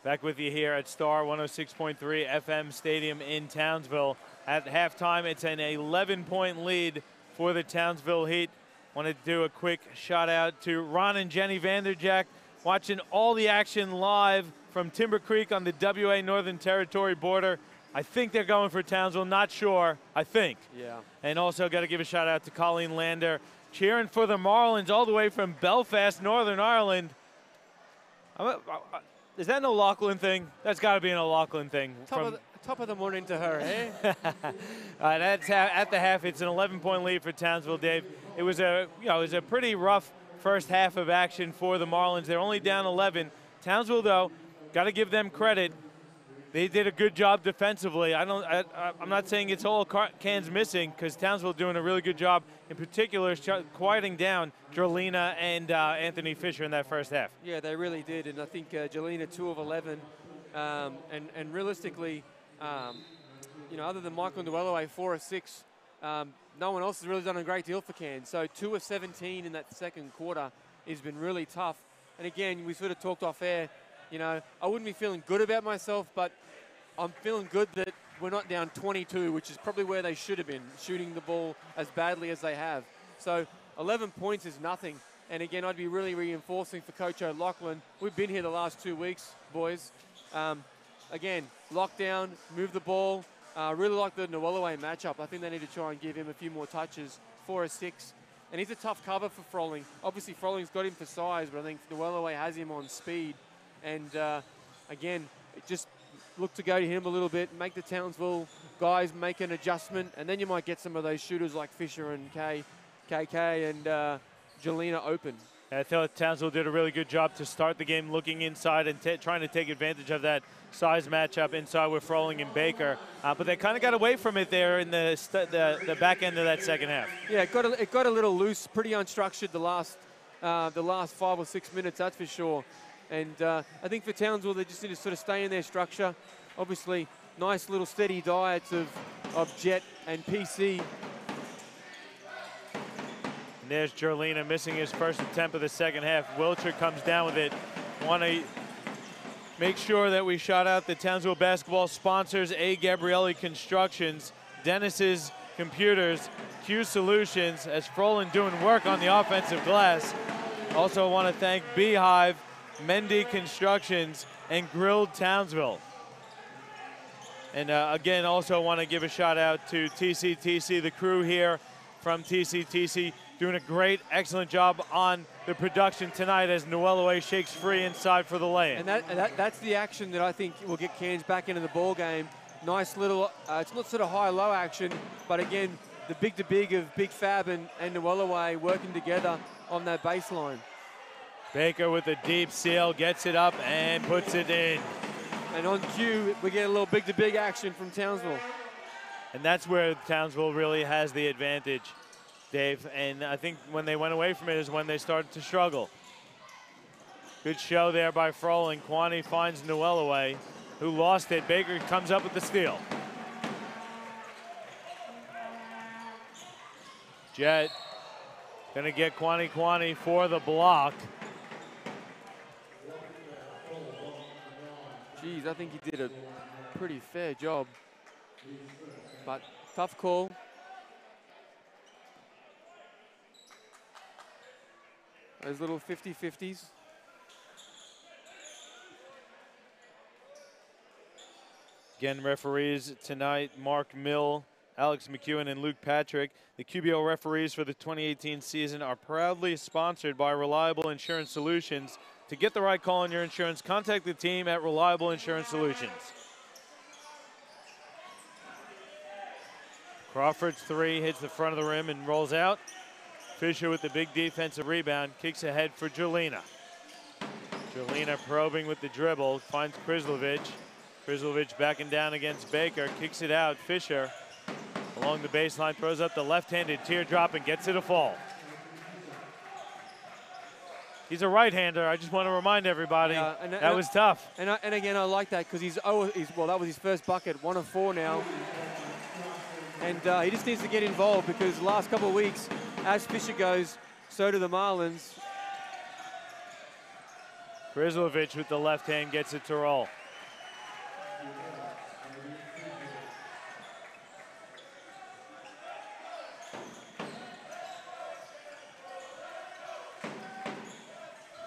Back with you here at Star 106.3 FM Stadium in Townsville. At halftime, it's an 11-point lead for the Townsville Heat. Want to do a quick shout out to Ron and Jenny Vanderjack, watching all the action live from Timber Creek on the WA Northern Territory border. I think they're going for Townsville, not sure, I think. Yeah. And also got to give a shout out to Colleen Lander, cheering for the Marlins all the way from Belfast, Northern Ireland. Is that an O'Loughlin thing? That's got to be an O'Loughlin thing. Top of the morning to her, eh? That's at the half. It's an 11-point lead for Townsville, Dave. It was a pretty rough first half of action for the Marlins. They're only down 11. Townsville, though, got to give them credit. They did a good job defensively. I'm not saying it's all cans missing, because Townsville doing a really good job, in particular quieting down Jerlina and Anthony Fisher in that first half. Yeah, they really did, and I think Jerlina 2 of 11, and realistically, other than Michael Nduelaway 4 of 6, no one else has really done a great deal for Cairns. So 2 of 17 in that second quarter has been really tough. And again, we sort of talked off air. I wouldn't be feeling good about myself, but I'm feeling good that we're not down 22, which is probably where they should have been, shooting the ball as badly as they have. So 11 points is nothing. And again, I'd be really reinforcing for Coach O'Loughlin. We've been here the last 2 weeks, boys. Again, lockdown, move the ball. Really like the Nduelaway matchup. I think they need to try and give him a few more touches. 4 of 6. And he's a tough cover for Froling. Obviously, Froling's got him for size, but I think Nduelaway has him on speed. And again, just look to go to him a little bit, make the Townsville guys make an adjustment, and then you might get some of those shooters like Fisher and KK and Jelena open. I thought Townsville did a really good job to start the game looking inside and trying to take advantage of that size matchup inside with Froling and Baker. But they kind of got away from it there in the back end of that second half. Yeah, it got a little loose, pretty unstructured the last 5 or 6 minutes, that's for sure. And I think for Townsville, they just need to sort of stay in their structure. Obviously, nice little steady diets of Jet and PC. And there's Jerlina missing his first attempt of the second half. Wilcher comes down with it. Want to make sure that we shout out the Townsville basketball sponsors, A. Gabrielli Constructions, Dennis's Computers, Q Solutions, as Froling doing work on the offensive glass. Also want to thank Beehive, Mendy Constructions, and Grilled Townsville. And again, also want to give a shout out to TCTC, the crew here from TCTC, doing a great, excellent job on the production tonight as Nduelaway shakes free inside for the lay-in. And that's the action that I think will get Cairns back into the ball game. Nice little, it's not sort of high-low action, but again, the big-to-big of Big Fab and Nduelaway working together on that baseline. Baker with a deep seal, gets it up and puts it in. And on cue, we get a little big-to-big action from Townsville. And that's where Townsville really has the advantage, Dave. And I think when they went away from it is when they started to struggle. Good show there by Froling. Kwani finds Nduelaway, who lost it. Baker comes up with the steal. Jet gonna get Kwani for the block. Geez, I think he did a pretty fair job. But tough call. Those little 50-50s. Again, referees tonight, Mark Mill, Alex McEwen, and Luke Patrick. The QBL referees for the 2018 season are proudly sponsored by Reliable Insurance Solutions. To get the right call on your insurance, contact the team at Reliable Insurance Solutions. Crawford's three hits the front of the rim and rolls out. Fisher with the big defensive rebound, kicks ahead for Jelena. Jelena probing with the dribble, finds Krislovich. Krislovich backing down against Baker, kicks it out. Fisher along the baseline, throws up the left-handed teardrop and gets it a fall. He's a right-hander. I just want to remind everybody that was tough. And again, I like that because well, that was his first bucket, 1 of 4 now. And he just needs to get involved because the last couple of weeks, as Fisher goes, so do the Marlins. Krislovich with the left hand gets it to roll.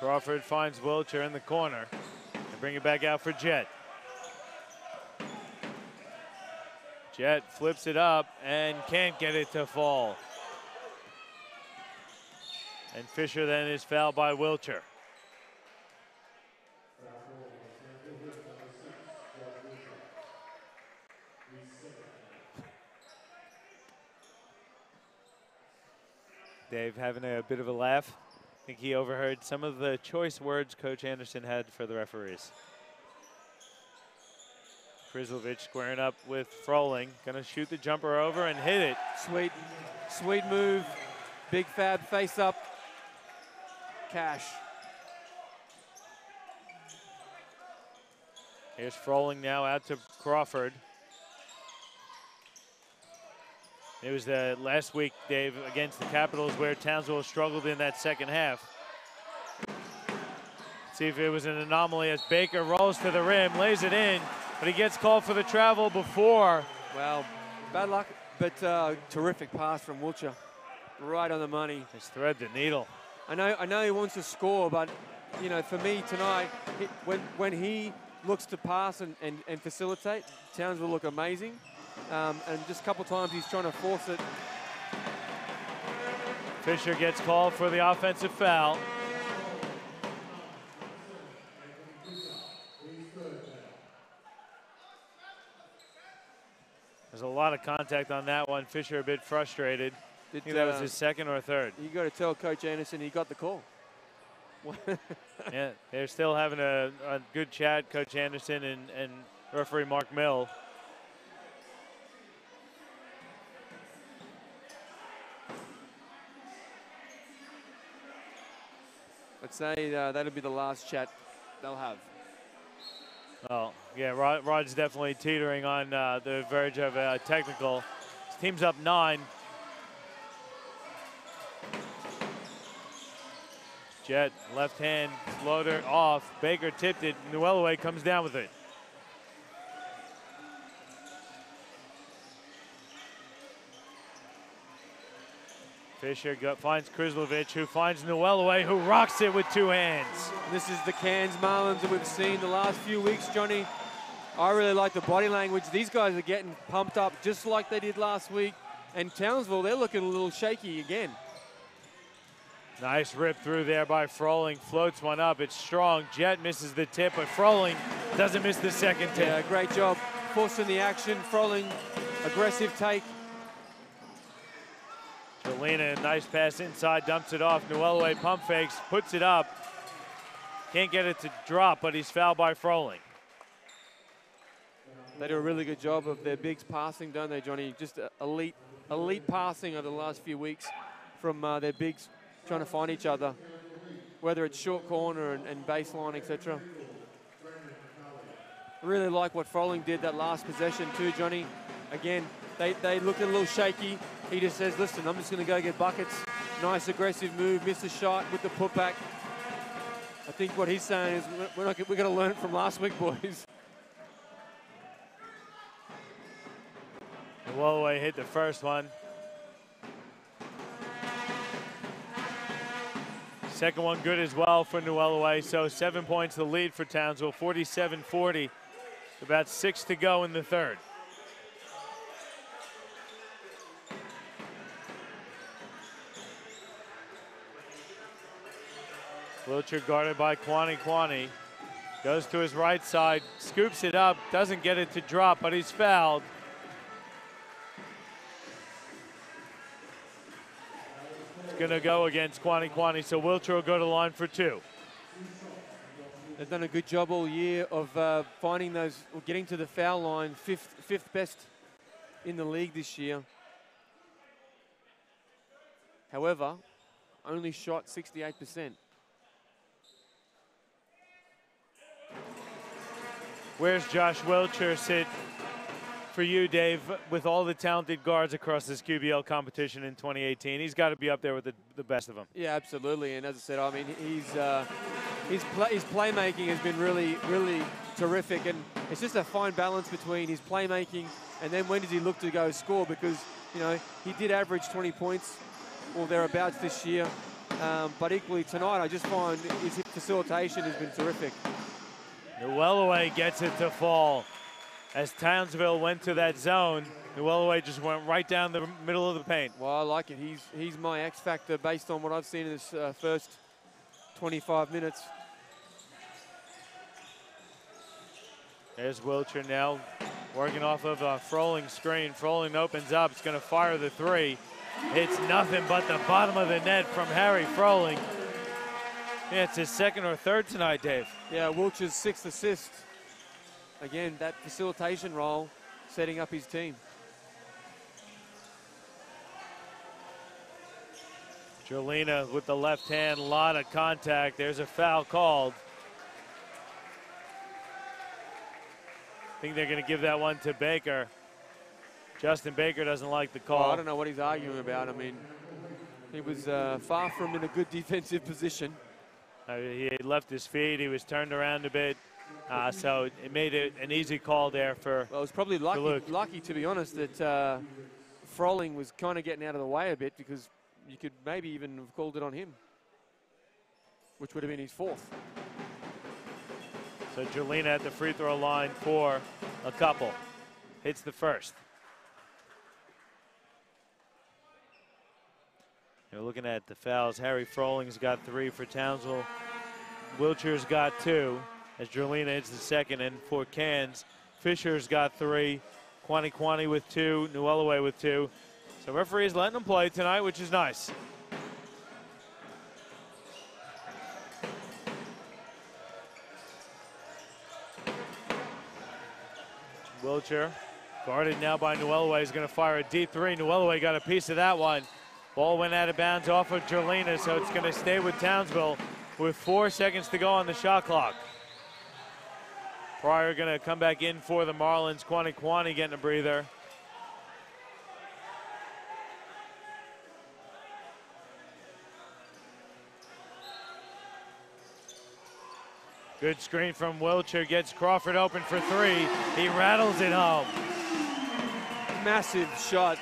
Crawford finds Wilcher in the corner. They bring it back out for Jet. Jet flips it up and can't get it to fall. And Fisher then is fouled by Wilcher. Dave having a bit of a laugh. I think he overheard some of the choice words Coach Anderson had for the referees. Krizlovic squaring up with Froling. Gonna shoot the jumper over and hit it. Sweet move. Big Fab face up. Cash. Here's Froling now out to Crawford. It was the last week, Dave, against the Capitals where Townsville struggled in that second half. See if it was an anomaly as Baker rolls to the rim, lays it in, but he gets called for the travel before. Well, bad luck, but terrific pass from Wilcher. Right on the money. Just thread the needle. I know he wants to score, but you know, for me tonight, when he looks to pass and facilitate, Townsville look amazing. And just a couple times he's trying to force it. Fisher gets called for the offensive foul. There's a lot of contact on that one. Fisher a bit frustrated. I think that was his second or third. You got to tell Coach Anderson he got the call. Yeah, they're still having a good chat, Coach Anderson and referee Mark Mill. I'd say that'll be the last chat they'll have. Oh, yeah, Rod's definitely teetering on the verge of a technical. His team's up 9. Jet, left hand, floater off. Baker tipped it. Newellaway comes down with it. Fisher finds Krizlovic, who finds Newellaway, who rocks it with 2 hands. This is the Cairns Marlins that we've seen the last few weeks, Johnny. I really like the body language. These guys are getting pumped up just like they did last week. And Townsville, they're looking a little shaky again. Nice rip through there by Froling. Floats one up. It's strong. Jet misses the tip, but Froling doesn't miss the second tip. Yeah, great job forcing the action. Froling, aggressive take. Jelena, nice pass inside, dumps it off. Newellaway pump fakes, puts it up. Can't get it to drop, but he's fouled by Froling. They do a really good job of their bigs passing, don't they, Johnny? Just elite passing over the last few weeks from their bigs trying to find each other, whether it's short corner and baseline, etc. Really like what Froling did that last possession too, Johnny. Again, they looked a little shaky. He just says, listen, I'm just going to go get buckets. Nice aggressive move, missed a shot with the putback. I think what he's saying is we're going to learn it from last week, boys. Newellaway hit the first one. Second one good as well for Newellaway. So 7 points the lead for Townsville, 47-40. About 6 to go in the third. Wilcher guarded by Kwani. Goes to his right side, scoops it up, doesn't get it to drop, but he's fouled. It's gonna go against Kwani, so Wilcher will go to the line for 2. They've done a good job all year of finding those, or getting to the foul line, fifth best in the league this year. However, only shot 68%. Where's Josh Wilcher sit for you, Dave, with all the talented guards across this QBL competition in 2018? He's got to be up there with the best of them. Yeah, absolutely. And as I said, I mean, his playmaking has been really, really terrific. And it's just a fine balance between his playmaking and then when does he look to go score? Because, you know, he did average 20 points or thereabouts this year. but equally tonight, I just find his facilitation has been terrific. Newellaway gets it to fall. As Townsville went to that zone, Newellaway just went right down the middle of the paint. Well, I like it. He's my X factor based on what I've seen in this first 25 minutes. There's Wilcher now working off of a Froling screen. Froling opens up. It's going to fire the three. It's nothing but the bottom of the net from Harry Froling. Yeah, it's his second or third tonight, Dave. Yeah, Wilcher's 6th assist. Again, that facilitation role, setting up his team. Jolina with the left hand, a lot of contact. There's a foul called. I think they're going to give that one to Baker. Justin Baker doesn't like the call. Well, I don't know what he's arguing about. I mean, he was far from in a good defensive position. He left his feet. He was turned around a bit. So it made it an easy call there for Well, it was probably lucky, to be honest, that Froling was kind of getting out of the way a bit, because you could maybe even have called it on him, which would have been his 4th. So Jolina at the free throw line for a couple. Hits the first. You're looking at the fouls. Harry Froling's got 3 for Townsville. Wilcher's got 2 as Jolina hits the second. And for Cairns, Fisher's got 3. Quani with 2. Newellaway with 2. So referee's letting them play tonight, which is nice. Wilcher, guarded now by Newellaway, is going to fire a deep 3. Newellaway got a piece of that one. Ball went out of bounds off of Jolina, so it's going to stay with Townsville with 4 seconds to go on the shot clock. Pryor going to come back in for the Marlins. Quani getting a breather. Good screen from Wilcher, gets Crawford open for 3. He rattles it home. Massive shot.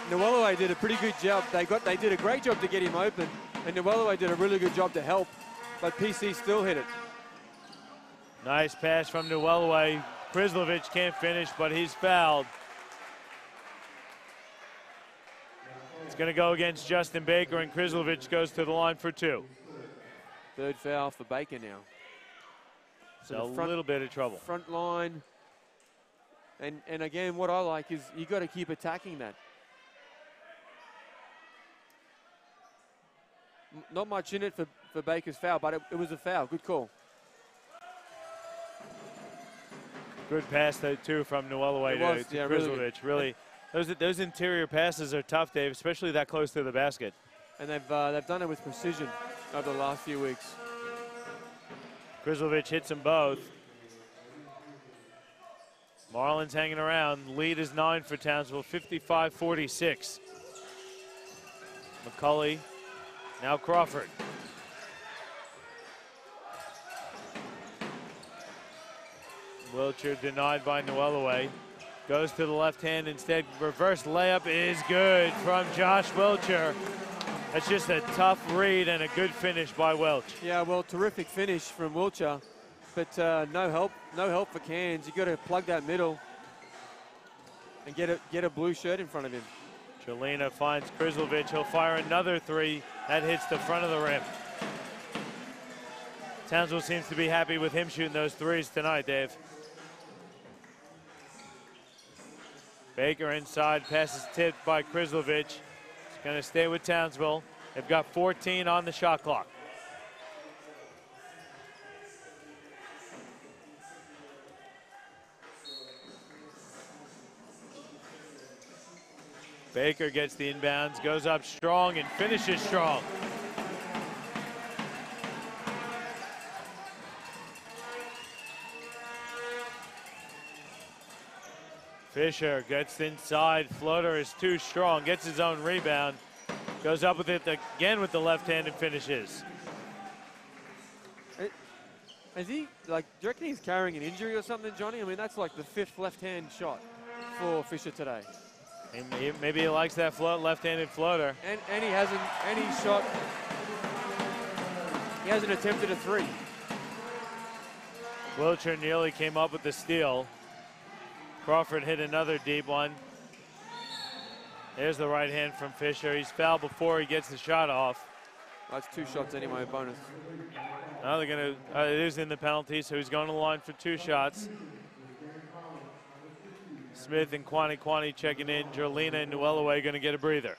Newellaway did a pretty good job. They did a great job to get him open, and Newellaway did a really good job to help, but PC still hit it. Nice pass from Newellaway. Krislovich can't finish, but he's fouled. It's going to go against Justin Baker, and Krislovich goes to the line for 2. 3rd foul for Baker now. So a little bit of trouble. Front line. And again, what I like is you got to keep attacking that. Not much in it for Baker's foul, but it was a foul. Good call. Good pass, though, too, from Newellaway to Krislovich. Really, those interior passes are tough, Dave, especially that close to the basket. And they've done it with precision over the last few weeks. Krislovich hits them both. Marlins hanging around. Lead is 9 for Townsville, 55-46. McCulley, now Crawford. Wilcher denied by Newellaway. Goes to the left hand instead. Reverse layup is good from Josh Wilcher. That's just a tough read and a good finish by Welch. Yeah, well, terrific finish from Wilcher, but no help for Cairns. You got to plug that middle and get a blue shirt in front of him. Jolina finds Krislovich. He'll fire another 3. That hits the front of the rim. Townsville seems to be happy with him shooting those 3s tonight, Dave. Baker inside, pass is tipped by Krislovich. It's going to stay with Townsville. They've got 14 on the shot clock. Baker gets the inbounds, goes up strong and finishes strong. Fisher gets inside, floater is too strong, gets his own rebound, goes up with it again with the left hand and finishes. Is he, do you reckon he's carrying an injury or something, Johnny? I mean, that's like the 5th left-hand shot for Fisher today. Maybe he likes that left-handed floater. And he hasn't, and he shot He hasn't attempted a three. Wilcher nearly came up with the steal. Crawford hit another deep one. There's the right hand from Fisher. He's fouled before he gets the shot off. That's 2 shots anyway, bonus. Now they're going to, it is in the penalty, so he's going to the line for 2 shots. Smith and Kwani checking in. Jerlina and Newellaway going to get a breather.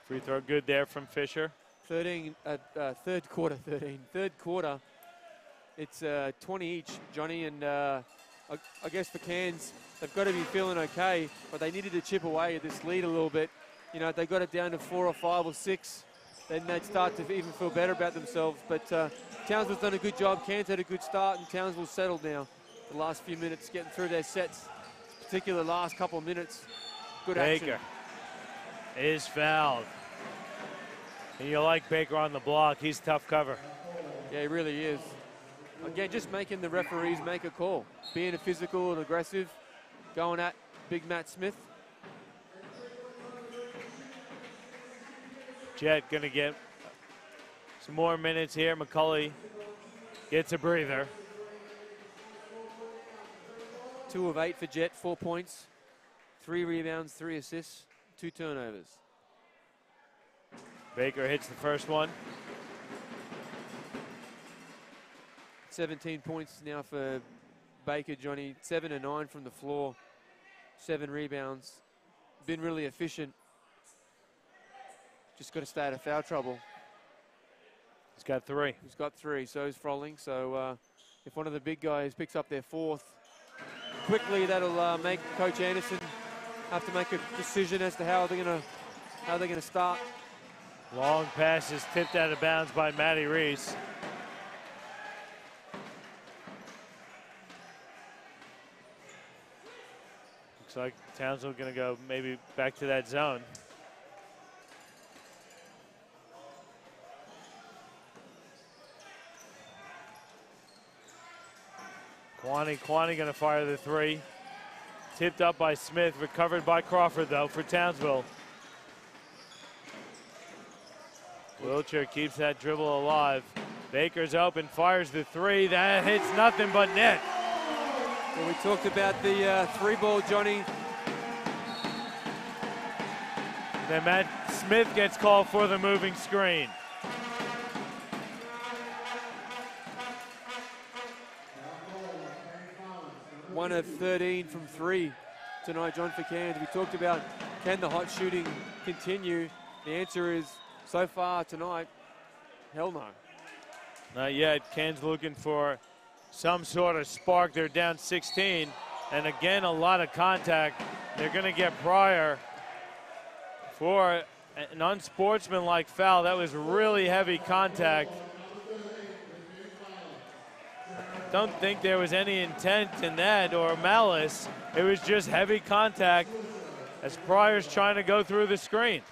Free throw good there from Fisher. Third quarter, it's 20 each, Johnny, and I guess for Cairns, they've got to be feeling okay, but they needed to chip away at this lead a little bit. You know, if they got it down to 4 or 5 or 6, then they'd start to even feel better about themselves. But Townsville's done a good job. Cairns had a good start, and Townsville's settled now. The last few minutes, getting through their sets, particularly the last couple of minutes. Good action. Baker is fouled. And you like Baker on the block. He's tough cover. Yeah, he really is. Again, just making the referees make a call. Being physical and aggressive, going at Big Matt Smith. Jet going to get some more minutes here. McCulley gets a breather. 2 of 8 for Jet, 4 points, 3 rebounds, 3 assists, 2 turnovers. Baker hits the first one. 17 points now for Baker, Johnny. 7 and 9 from the floor, 7 rebounds. Been really efficient. Just got to stay out of foul trouble. He's got 3. He's got 3, so is Froling. So if one of the big guys picks up their 4th, quickly that'll make Coach Anderson have to make a decision as to how they're going to start. Long pass is tipped out of bounds by Matty Reese. Looks like Townsville going to go maybe back to that zone. Kwani going to fire the 3. Tipped up by Smith, recovered by Crawford though for Townsville. Wilcher keeps that dribble alive. Baker's open, fires the 3. That hits nothing but net. Well, we talked about the 3 ball, Johnny. Then Matt Smith gets called for the moving screen. One of 13 from 3 tonight, John, for Cairns. We talked about, can the hot shooting continue? The answer is, so far tonight, hell no. Not yet. Cairns looking for some sort of spark. They're down 16. And again, a lot of contact. They're going to get Pryor for an unsportsmanlike foul. That was really heavy contact. Don't think there was any intent in that or malice. It was just heavy contact as Pryor's trying to go through the screen.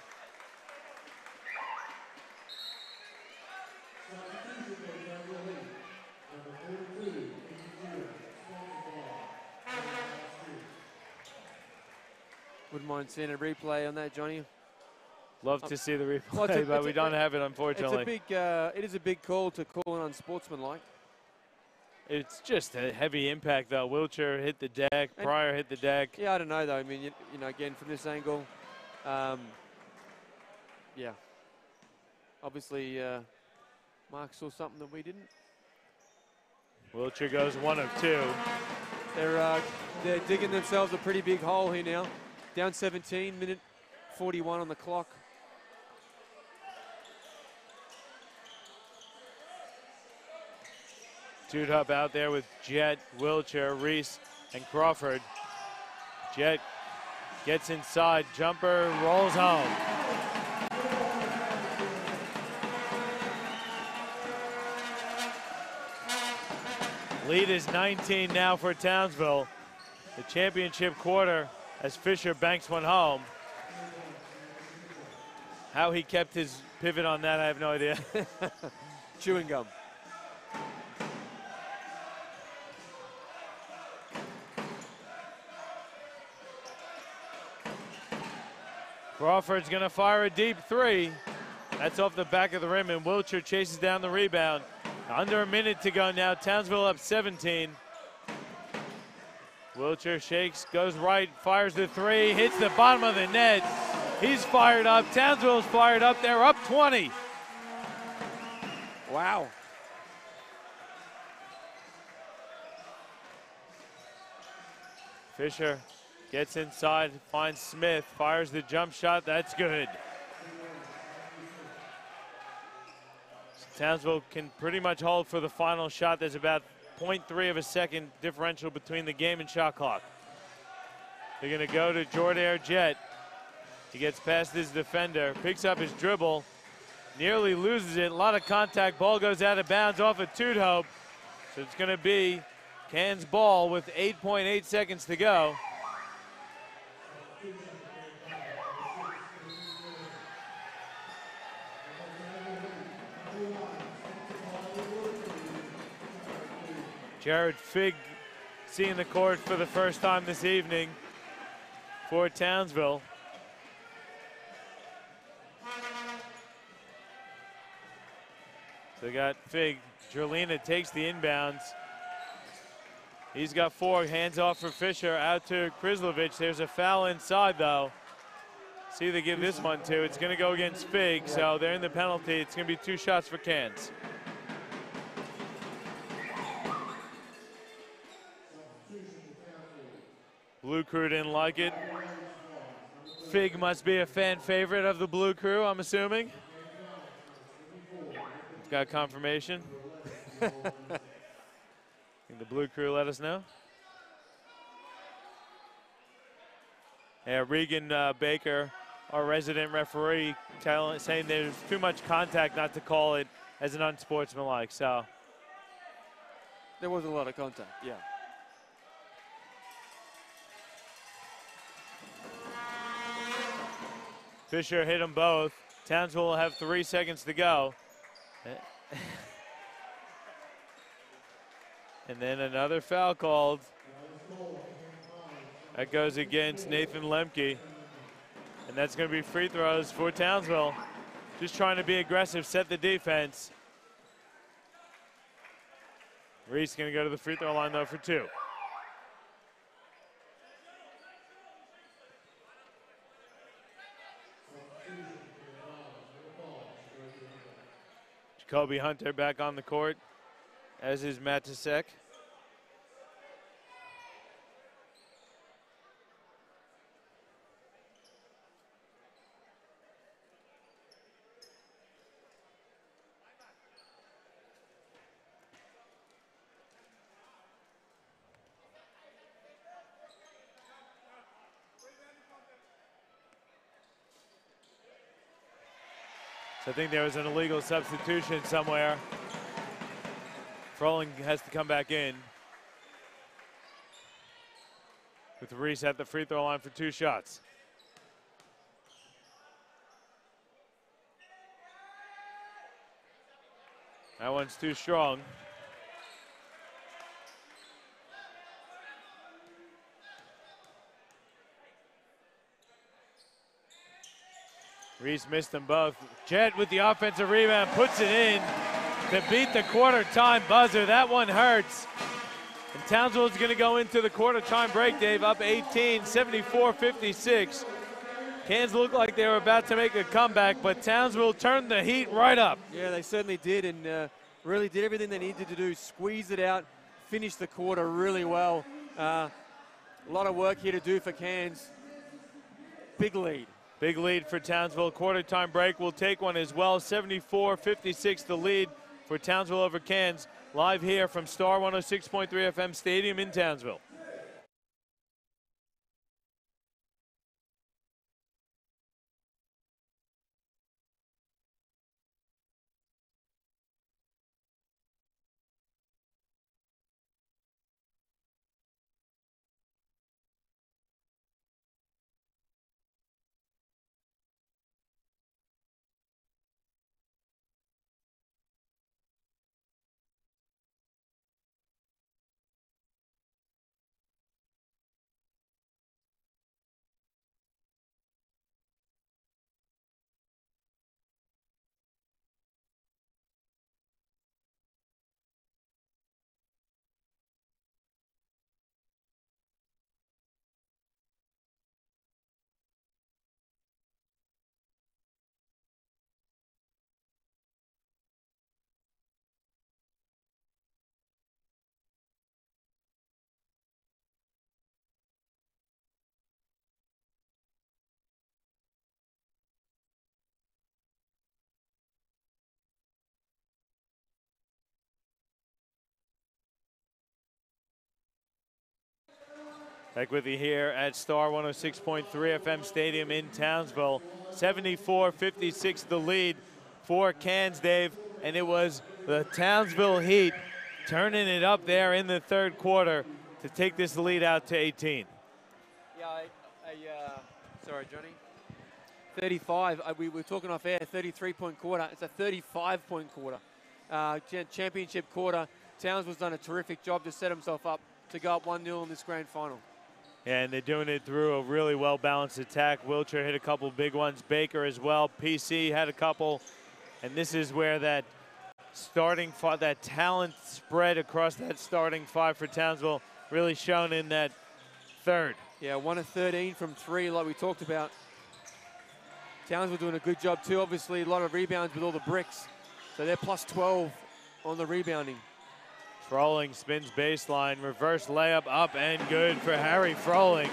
Wouldn't mind seeing a replay on that, Johnny. Love to see the replay, but we don't have it, unfortunately. It is a big call to call it unsportsmanlike. It's just a heavy impact, though. Wilcher hit the deck, Pryor hit the deck. Yeah, I don't know, though. I mean, you know, again, from this angle, yeah. Obviously, Mark saw something that we didn't. Wilcher goes 1 of 2. They're digging themselves a pretty big hole here now. Down 17, minute 41 on the clock. Dude Hub out there with Jet, Wilcher, Reese, and Crawford. Jet gets inside, jumper, rolls home. Lead is 19 now for Townsville. The championship quarter as Fisher banks one home. How he kept his pivot on that, I have no idea. Chewing gum. Crawford's gonna fire a deep three. That's off the back of the rim, and Wilcher chases down the rebound. Under a minute to go now, Townsville up 17. Wilcher shakes, goes right, fires the three, hits the bottom of the net. He's fired up, Townsville's fired up, they're up 20. Wow. Fisher gets inside, finds Smith, fires the jump shot, that's good. So Townsville can pretty much hold for the final shot. There's about 0.3 of a second differential between the game and shot clock. They're gonna go to Jordair Jet. He gets past his defender, picks up his dribble, nearly loses it, a lot of contact, ball goes out of bounds off of Toot Hope. So it's gonna be Cairns ball with 8.8 seconds to go. Jared Figg seeing the court for the first time this evening for Townsville. So they got Figg. Jerlina takes the inbounds. He's got 4, hands off for Fisher, out to Krislovich. There's a foul inside though. See, they give this one to. It's gonna go against Figg, so they're in the penalty. It's gonna be 2 shots for Cairns. Blue Crew didn't like it. Figg must be a fan favorite of the Blue Crew, I'm assuming. Got confirmation. Think the Blue Crew let us know. Yeah, Regan Baker, our resident referee, saying there's too much contact not to call it as an unsportsmanlike. So There was a lot of contact, yeah. Fisher hit them both. Townsville will have 3 seconds to go. And then another foul called. That goes against Nathan Lemke. And that's going to be free throws for Townsville. Just trying to be aggressive, set the defense. Reese going to go to the free throw line though for 2. Jacoby Hunter back on the court, as is Matusek. I think there was an illegal substitution somewhere. Froling has to come back in. With Reese at the free throw line for 2 shots. That one's too strong. Reese missed them both. Jet with the offensive rebound, puts it in to beat the quarter time buzzer. That one hurts. And Townsville's gonna go into the quarter time break, Dave, up 18, 74-56. Cairns looked like they were about to make a comeback, but Townsville turned the heat right up. Yeah, they certainly did, and really did everything they needed to do, squeeze it out, finish the quarter really well. A lot of work here to do for Cairns. Big lead. Big lead for Townsville. Quarter time break will take one as well. 74-56 the lead for Townsville over Cairns. Live here from Star 106.3 FM Stadium in Townsville. Back with you here at Star 106.3 FM Stadium in Townsville. 74-56 the lead for Cairns, Dave. And it was the Townsville Heat turning it up there in the third quarter to take this lead out to 18. Yeah, sorry, Johnny. 35, we were talking off air, 33-point quarter. It's a 35-point quarter. Championship quarter. Townsville's done a terrific job to set himself up to go up 1-0 in this grand final. Yeah, and they're doing it through a really well-balanced attack. Wiltshire hit a couple big ones. Baker as well. PC had a couple. And this is where that starting five, that talent spread across that starting five for Townsville really shown in that third. Yeah, 1 of 13 from 3 like we talked about. Townsville doing a good job too. Obviously, a lot of rebounds with all the bricks. So they're plus 12 on the rebounding. Froling spins baseline, reverse layup up and good for Harry Froling.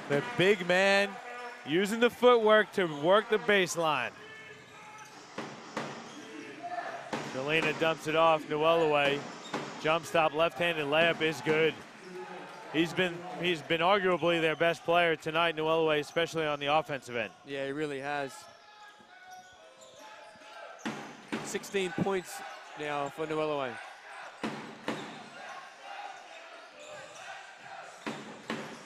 The big man using the footwork to work the baseline. Jelena dumps it off, Nuelaway. Jump stop, left-handed layup is good. He's been arguably their best player tonight, Nuelaway, especially on the offensive end. Yeah, he really has. 16 points now for Nuelaway.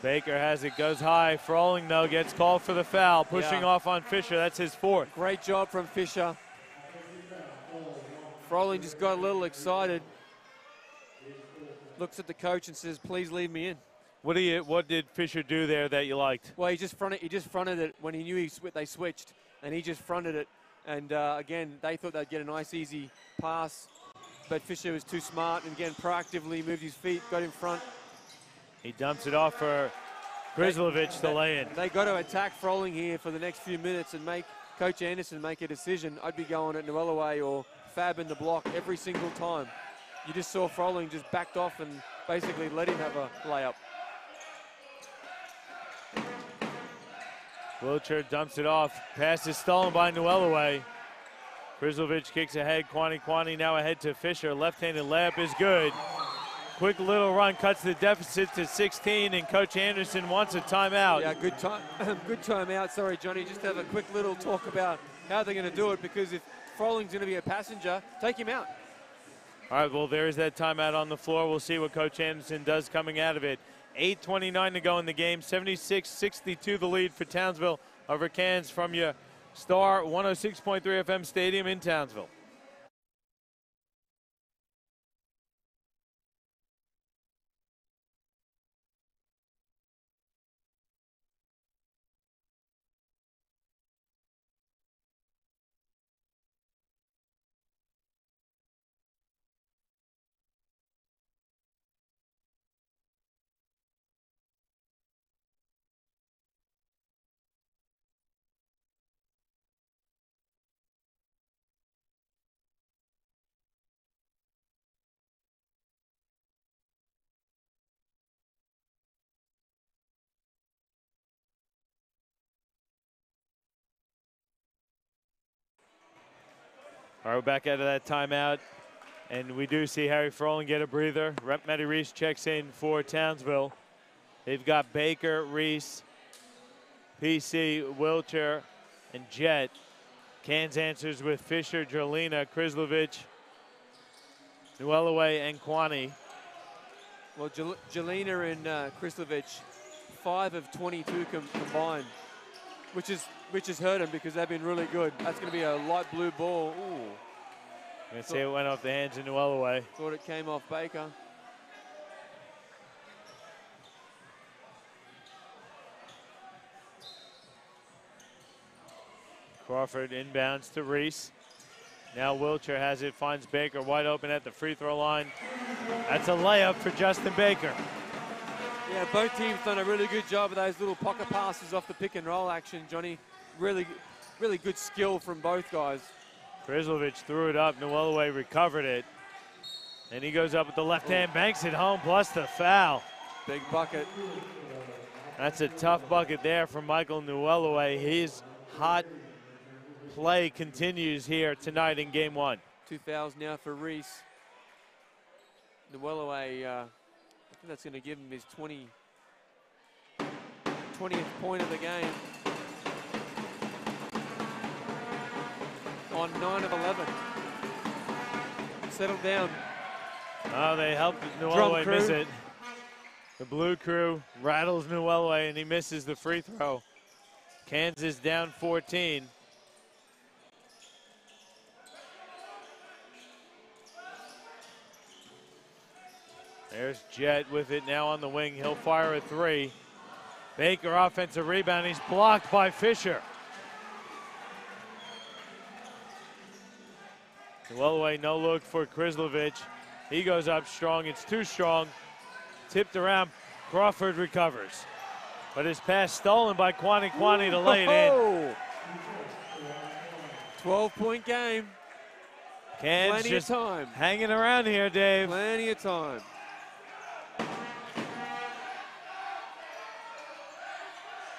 Baker has it, goes high. Froling, though, gets called for the foul. Pushing off on Fisher, that's his fourth. Great job from Fisher. Froling just got a little excited. Looks at the coach and says, please leave me in. What did Fisher do there that you liked? Well, he just fronted it when he knew they switched, and he just fronted it. And again, they thought they'd get a nice, easy pass, but Fisher was too smart, and again, proactively moved his feet, got in front. He dumps it off for Grislovich to lay in. They got to attack Froling here for the next few minutes and make Coach Anderson make a decision. I'd be going at Nuelaway or Fab in the block every single time. You just saw Froling just backed off and basically let him have a layup. Wiltshire dumps it off. Pass is stolen by Nuelaway. Grislovich kicks ahead. Kwani now ahead to Fisher. Left-handed layup is good. Quick little run cuts the deficit to 16, and Coach Anderson wants a timeout. Yeah, good timeout. Sorry, Johnny. Just have a quick little talk about how they're going to do it, because if Froling's going to be a passenger, take him out. All right, well, there is that timeout on the floor. We'll see what Coach Anderson does coming out of it. 8:29 to go in the game. 76-62 the lead for Townsville over Cairns from your Star 106.3 FM Stadium in Townsville. All right, we're back out of that timeout, and we do see Harry Froling get a breather. Matty Reese checks in for Townsville. They've got Baker, Reese, PC, Wiltshire, and Jet. Cairns answers with Fisher, Jelena, Grislovich, Nuelaway, and Kwani. Well, Jelena and Grislovich, 5 of 22 combined, which has hurt him because they've been really good. That's going to be a light blue ball. Ooh. I'm going to say it went off the hands of Nuelaway. Thought it came off Baker. Crawford inbounds to Reese. Now Wiltshire has it, finds Baker wide open at the free throw line. That's a layup for Justin Baker. Yeah, both teams done a really good job of those little pocket passes off the pick and roll action, Johnny. Really good skill from both guys. Grislovich threw it up, Nuelaway recovered it. And he goes up with the left hand, banks it home, plus the foul. Big bucket. That's a tough bucket there from Michael Nuelaway. His hot play continues here tonight in game 1. 2 fouls now for Reese. Nuelaway, I think that's going to give him his 20th point of the game. On 9 of 11. Settle down. Oh, they helped Newellaway miss it. The blue crew rattles Newellaway, and he misses the free throw. Kansas down 14. There's Jett with it now on the wing. He'll fire a three. Baker offensive rebound. He's blocked by Fisher. Newellaway no look for Krislovich. He goes up strong. It's too strong. Tipped around. Crawford recovers. But his pass stolen by Kwani to lay it in. 12-point game. Kansas Plenty just of time. Hanging around here, Dave. Plenty of time.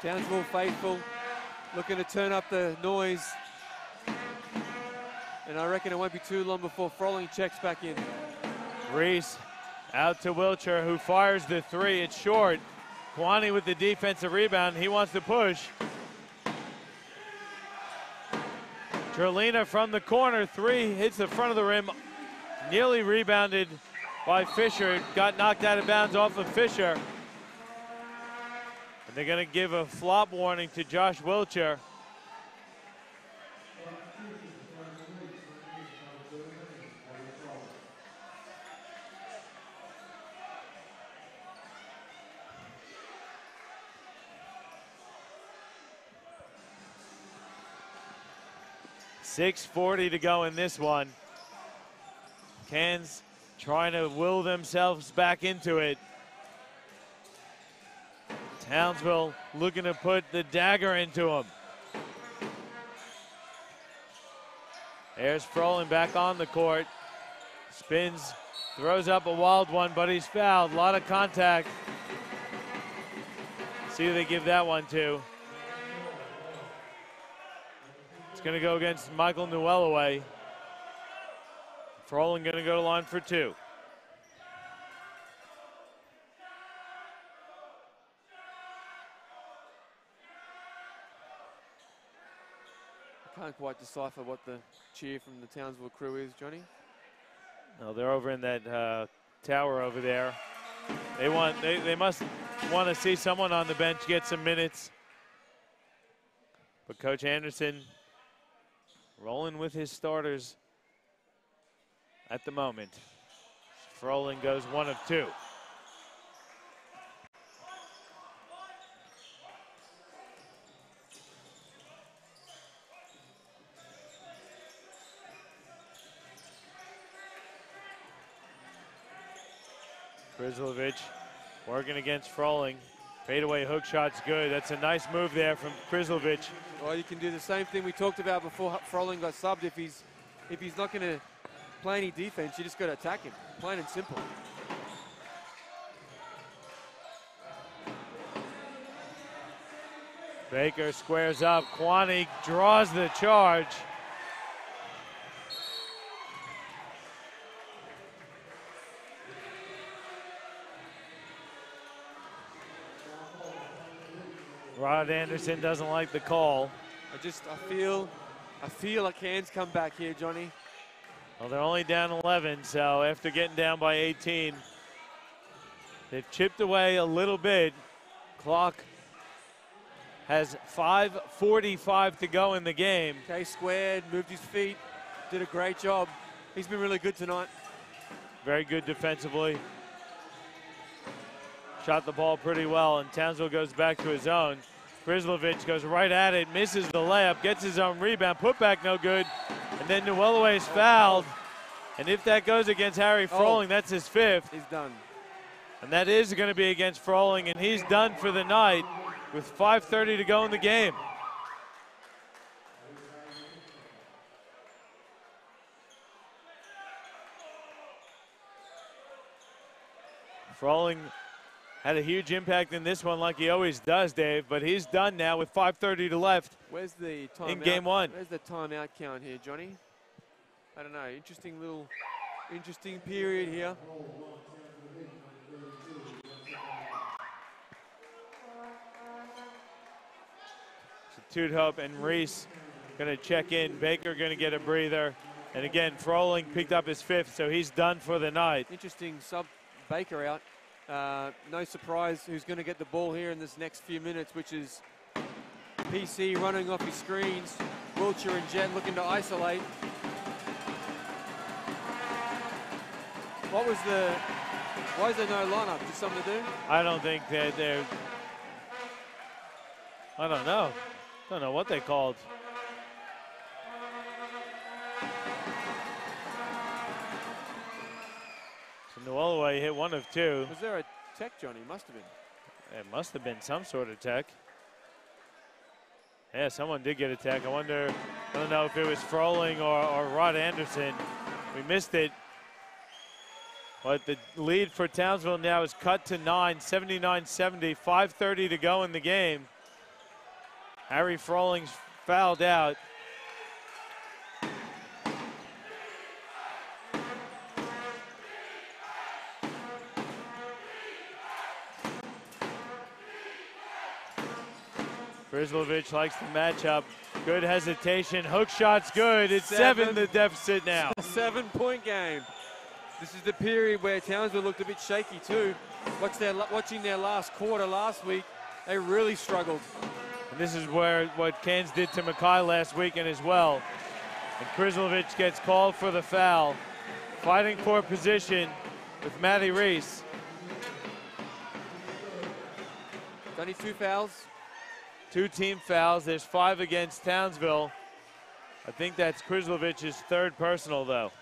Townsville faithful looking to turn up the noise. And I reckon it won't be too long before Froling checks back in. Reese out to Wilcher, who fires the three. It's short. Kwani with the defensive rebound. He wants to push. Terlina from the corner. Three hits the front of the rim. Nearly rebounded by Fisher. It got knocked out of bounds off of Fisher. And they're going to give a flop warning to Josh Wilcher. .640 to go in this one. Cans trying to will themselves back into it. Townsville looking to put the dagger into them. There's Froling back on the court. Spins, throws up a wild one, but he's fouled. A lot of contact. See who they give that one to. It's going to go against Michael Newellaway. Froling going to go to line for two. I can't quite decipher what the cheer from the Townsville crew is, Johnny. No, they're over in that tower over there. They must want to see someone on the bench get some minutes. But Coach Anderson rolling with his starters at the moment. Froling goes 1 of 2. Krislovich working against Froling. Fadeaway hook shot's good. That's a nice move there from Krislovich. Well, you can do the same thing we talked about before Froling got subbed. If he's not going to play any defense, you just got to attack him, plain and simple. Baker squares up. Kwani draws the charge. Rod Anderson doesn't like the call. I feel a Cairns come back here, Johnny. Well, they're only down 11, so after getting down by 18, they've chipped away a little bit. Clock has 5:45 to go in the game. K squared, moved his feet, did a great job. He's been really good tonight. Very good defensively. Shot the ball pretty well, and Townsville goes back to his own. Krislovich goes right at it, misses the layup, gets his own rebound, put back no good, and then Newellaway is fouled. And if that goes against Harry Froling, that's his 5th. He's done. And that is going to be against Froling, and he's done for the night with 5:30 to go in the game. Froling had a huge impact in this one like he always does, Dave, but he's done now with 5:30 to left. Where's the timeout? In game one? Where's the timeout count here, Johnny? I don't know. Interesting period here. Tudhope and Reese going to check in. Baker going to get a breather. And again, Froling picked up his 5th, so he's done for the night. Interesting sub, Baker out. No surprise who's going to get the ball here in this next few minutes, which is PC running off his screens. Wiltshire and Jet looking to isolate. Why is there no lineup? Just something to do? I don't think that they're, I don't know. Don't know what they called. So Noelaway hit 1 of 2. Was there a tech, Johnny? Must have been. It must have been some sort of tech. Yeah, someone did get a tech. I wonder, I don't know if it was Froling or Rod Anderson. We missed it. But the lead for Townsville now is cut to 9, 79-70, 5:30 to go in the game. Harry Froling's fouled out. Brislovich likes the matchup. Good hesitation. Hook shot's good. It's 7 the deficit now. 7-point game. This is the period where Townsville looked a bit shaky too. Watching their last quarter last week, they really struggled. And this is what Cairns did to Mackay last weekend as well. And Krislovich gets called for the foul. Fighting for position with Matty Reese. Only 2 fouls. 2 team fouls. There's 5 against Townsville. I think that's Krislovich's 3rd personal though.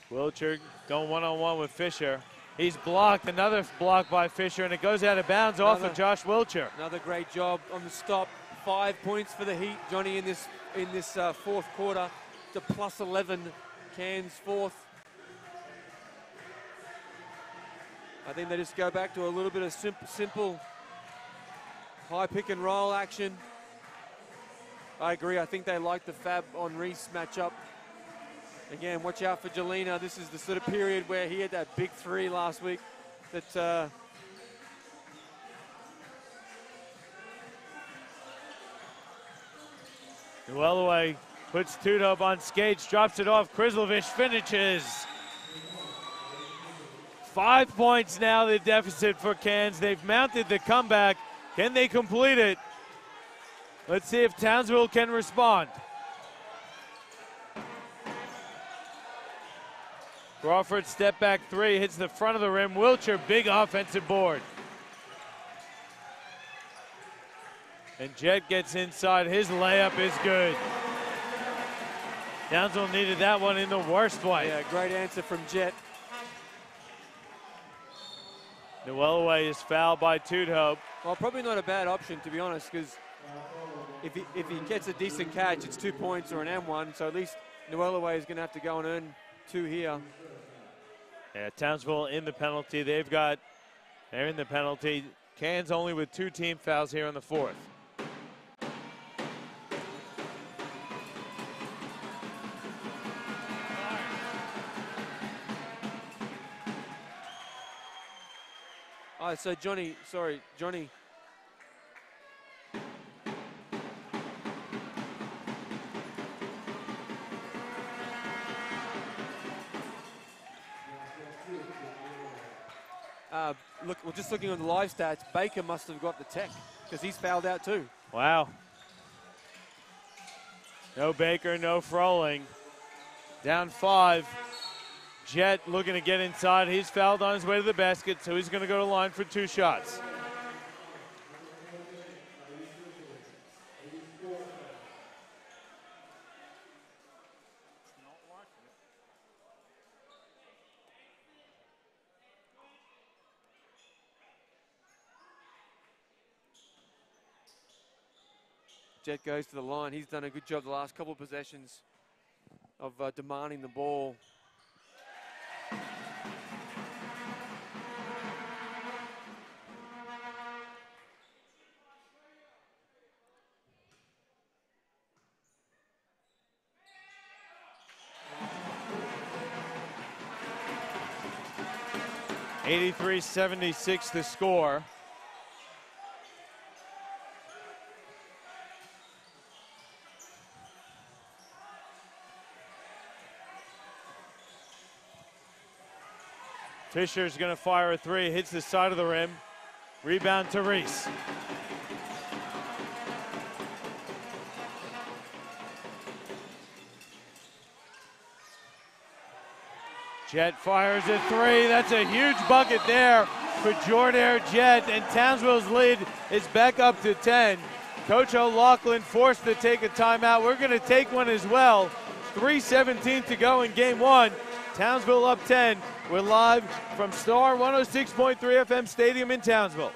Wiltshire going one-on-one with Fisher. He's blocked, another block by Fisher, and it goes out of bounds off of Josh Wiltshire. Another great job on the stop. 5 points for the Heat, Johnny, in this 4th quarter to plus 11, Cairns 4th. I think they just go back to a little bit of simple high pick and roll action. I agree, I think they like the Fab on Reese matchup. Again, watch out for Jelena. This is the sort of period where he had that big 3 last week that Noelaway puts Tudhope on skates, drops it off. Krislovich finishes. 5 points now, the deficit for Cairns. They've mounted the comeback. Can they complete it? Let's see if Townsville can respond. Crawford step back 3, hits the front of the rim. Wiltshire, big offensive board. And Jet gets inside, his layup is good. Townsville needed that one in the worst way. Yeah, great answer from Jet. Noelaway is fouled by Tudhope. Well, probably not a bad option, to be honest, because if he gets a decent catch, it's 2 points or an M1, so at least Noelaway is going to have to go and earn 2 here. Yeah, Townsville in the penalty. They're in the penalty. Cairns only with 2 team fouls here in the 4th. Oh, so Johnny. Look, we're just looking on the live stats. Baker must have got the tech because he's fouled out too. Wow. No Baker, no Froling. Down 5. Jet looking to get inside. He's fouled on his way to the basket, so he's going to go to the line for 2 shots. Jet goes to the line. He's done a good job the last couple of possessions of demanding the ball. 83-76 the score. Fisher's going to fire a three, hits the side of the rim. Rebound to Reese. Jet fires a three. That's a huge bucket there for Jordair Jet, and Townsville's lead is back up to 10. Coach O'Loughlin forced to take a timeout. We're going to take one as well. 3:17 to go in game one. Townsville up 10. We're live from Star 106.3 FM Stadium in Townsville.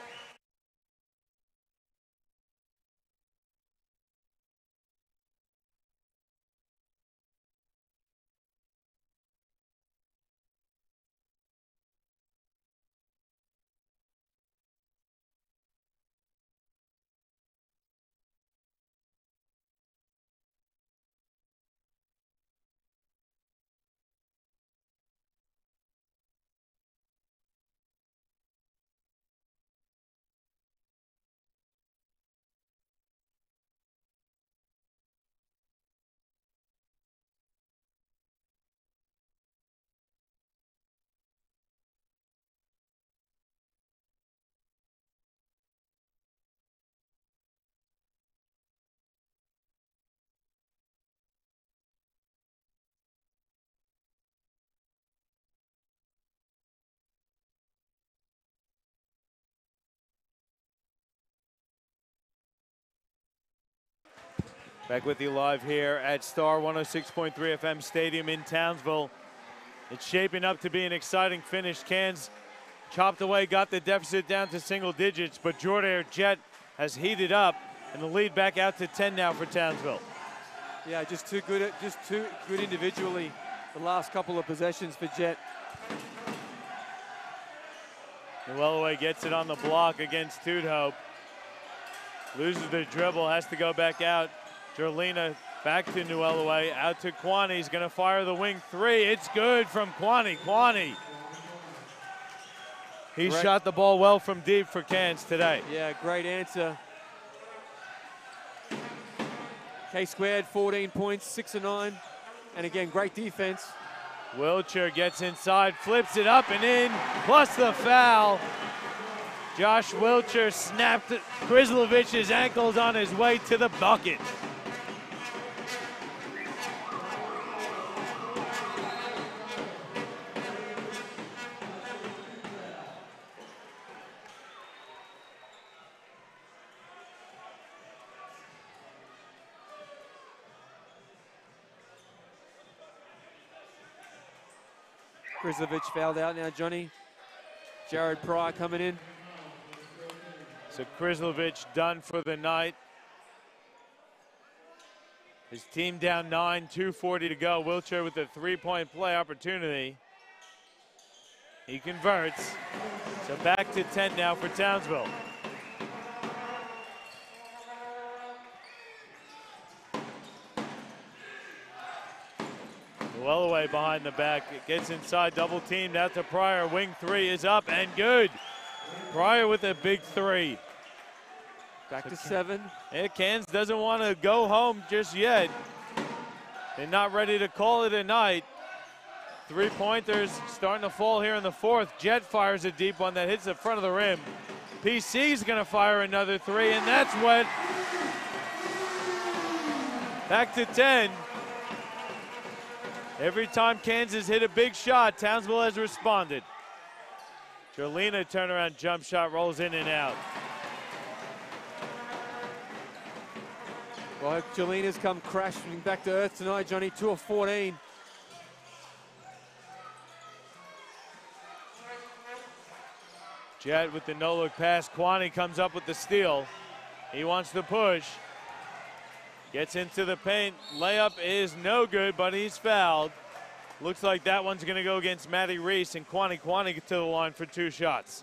Back with you live here at Star 106.3 FM Stadium in Townsville. It's shaping up to be an exciting finish. Cairns chopped away, got the deficit down to single digits, but Jordair Jet has heated up, and the lead back out to 10 now for Townsville. Yeah, just too good individually the last couple of possessions for Jet. Llewellyn gets it on the block against Tudhope. Loses the dribble, has to go back out. Jerlina back to Llewellyn, out to Kwani. He's going to fire the wing three. It's good from Kwani. Kwani. He shot the ball well from deep for Cairns today. Yeah, great answer. K squared, 14 points, 6 of 9. And again, great defense. Wilcher gets inside, flips it up and in, plus the foul. Josh Wilcher snapped Krizlovich's ankles on his way to the bucket. Krizlovic fouled out now, Johnny. Jared Pryor coming in. So Krizlovic done for the night. His team down 9, 2:40 to go. Wilcher with a three-point play opportunity. He converts. So back to 10 now for Townsville. Well behind the back. It gets inside, double teamed out to Pryor. Wing three is up and good. Pryor with a big three. Back to 7. Yeah, Cairns doesn't want to go home just yet. They're not ready to call it a night. Three-pointers starting to fall here in the fourth. Jet fires a deep one that hits the front of the rim. PC's going to fire another three, and that's what. Back to 10. Every time Kansas hit a big shot, Townsville has responded. Jolina turnaround jump shot rolls in and out. Well, Jolina's come crashing back to earth tonight, Johnny. 2 of 14. Jet with the no-look pass. Kwani comes up with the steal. He wants to push. Gets into the paint. Layup is no good, but he's fouled. Looks like that one's going to go against Matty Reese, and Kwani to the line for 2 shots.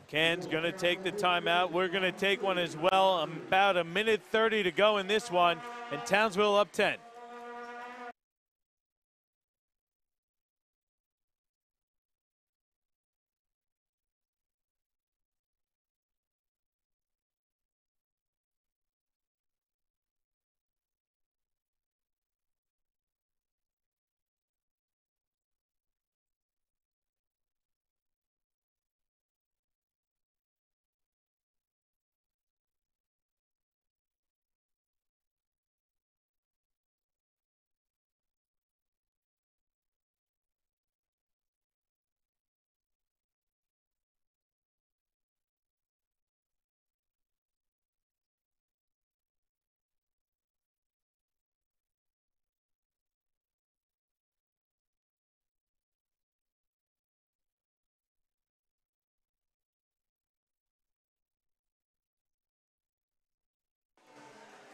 Can's going to take the timeout. We're going to take one as well. About a minute 30 to go in this one, and Townsville up 10.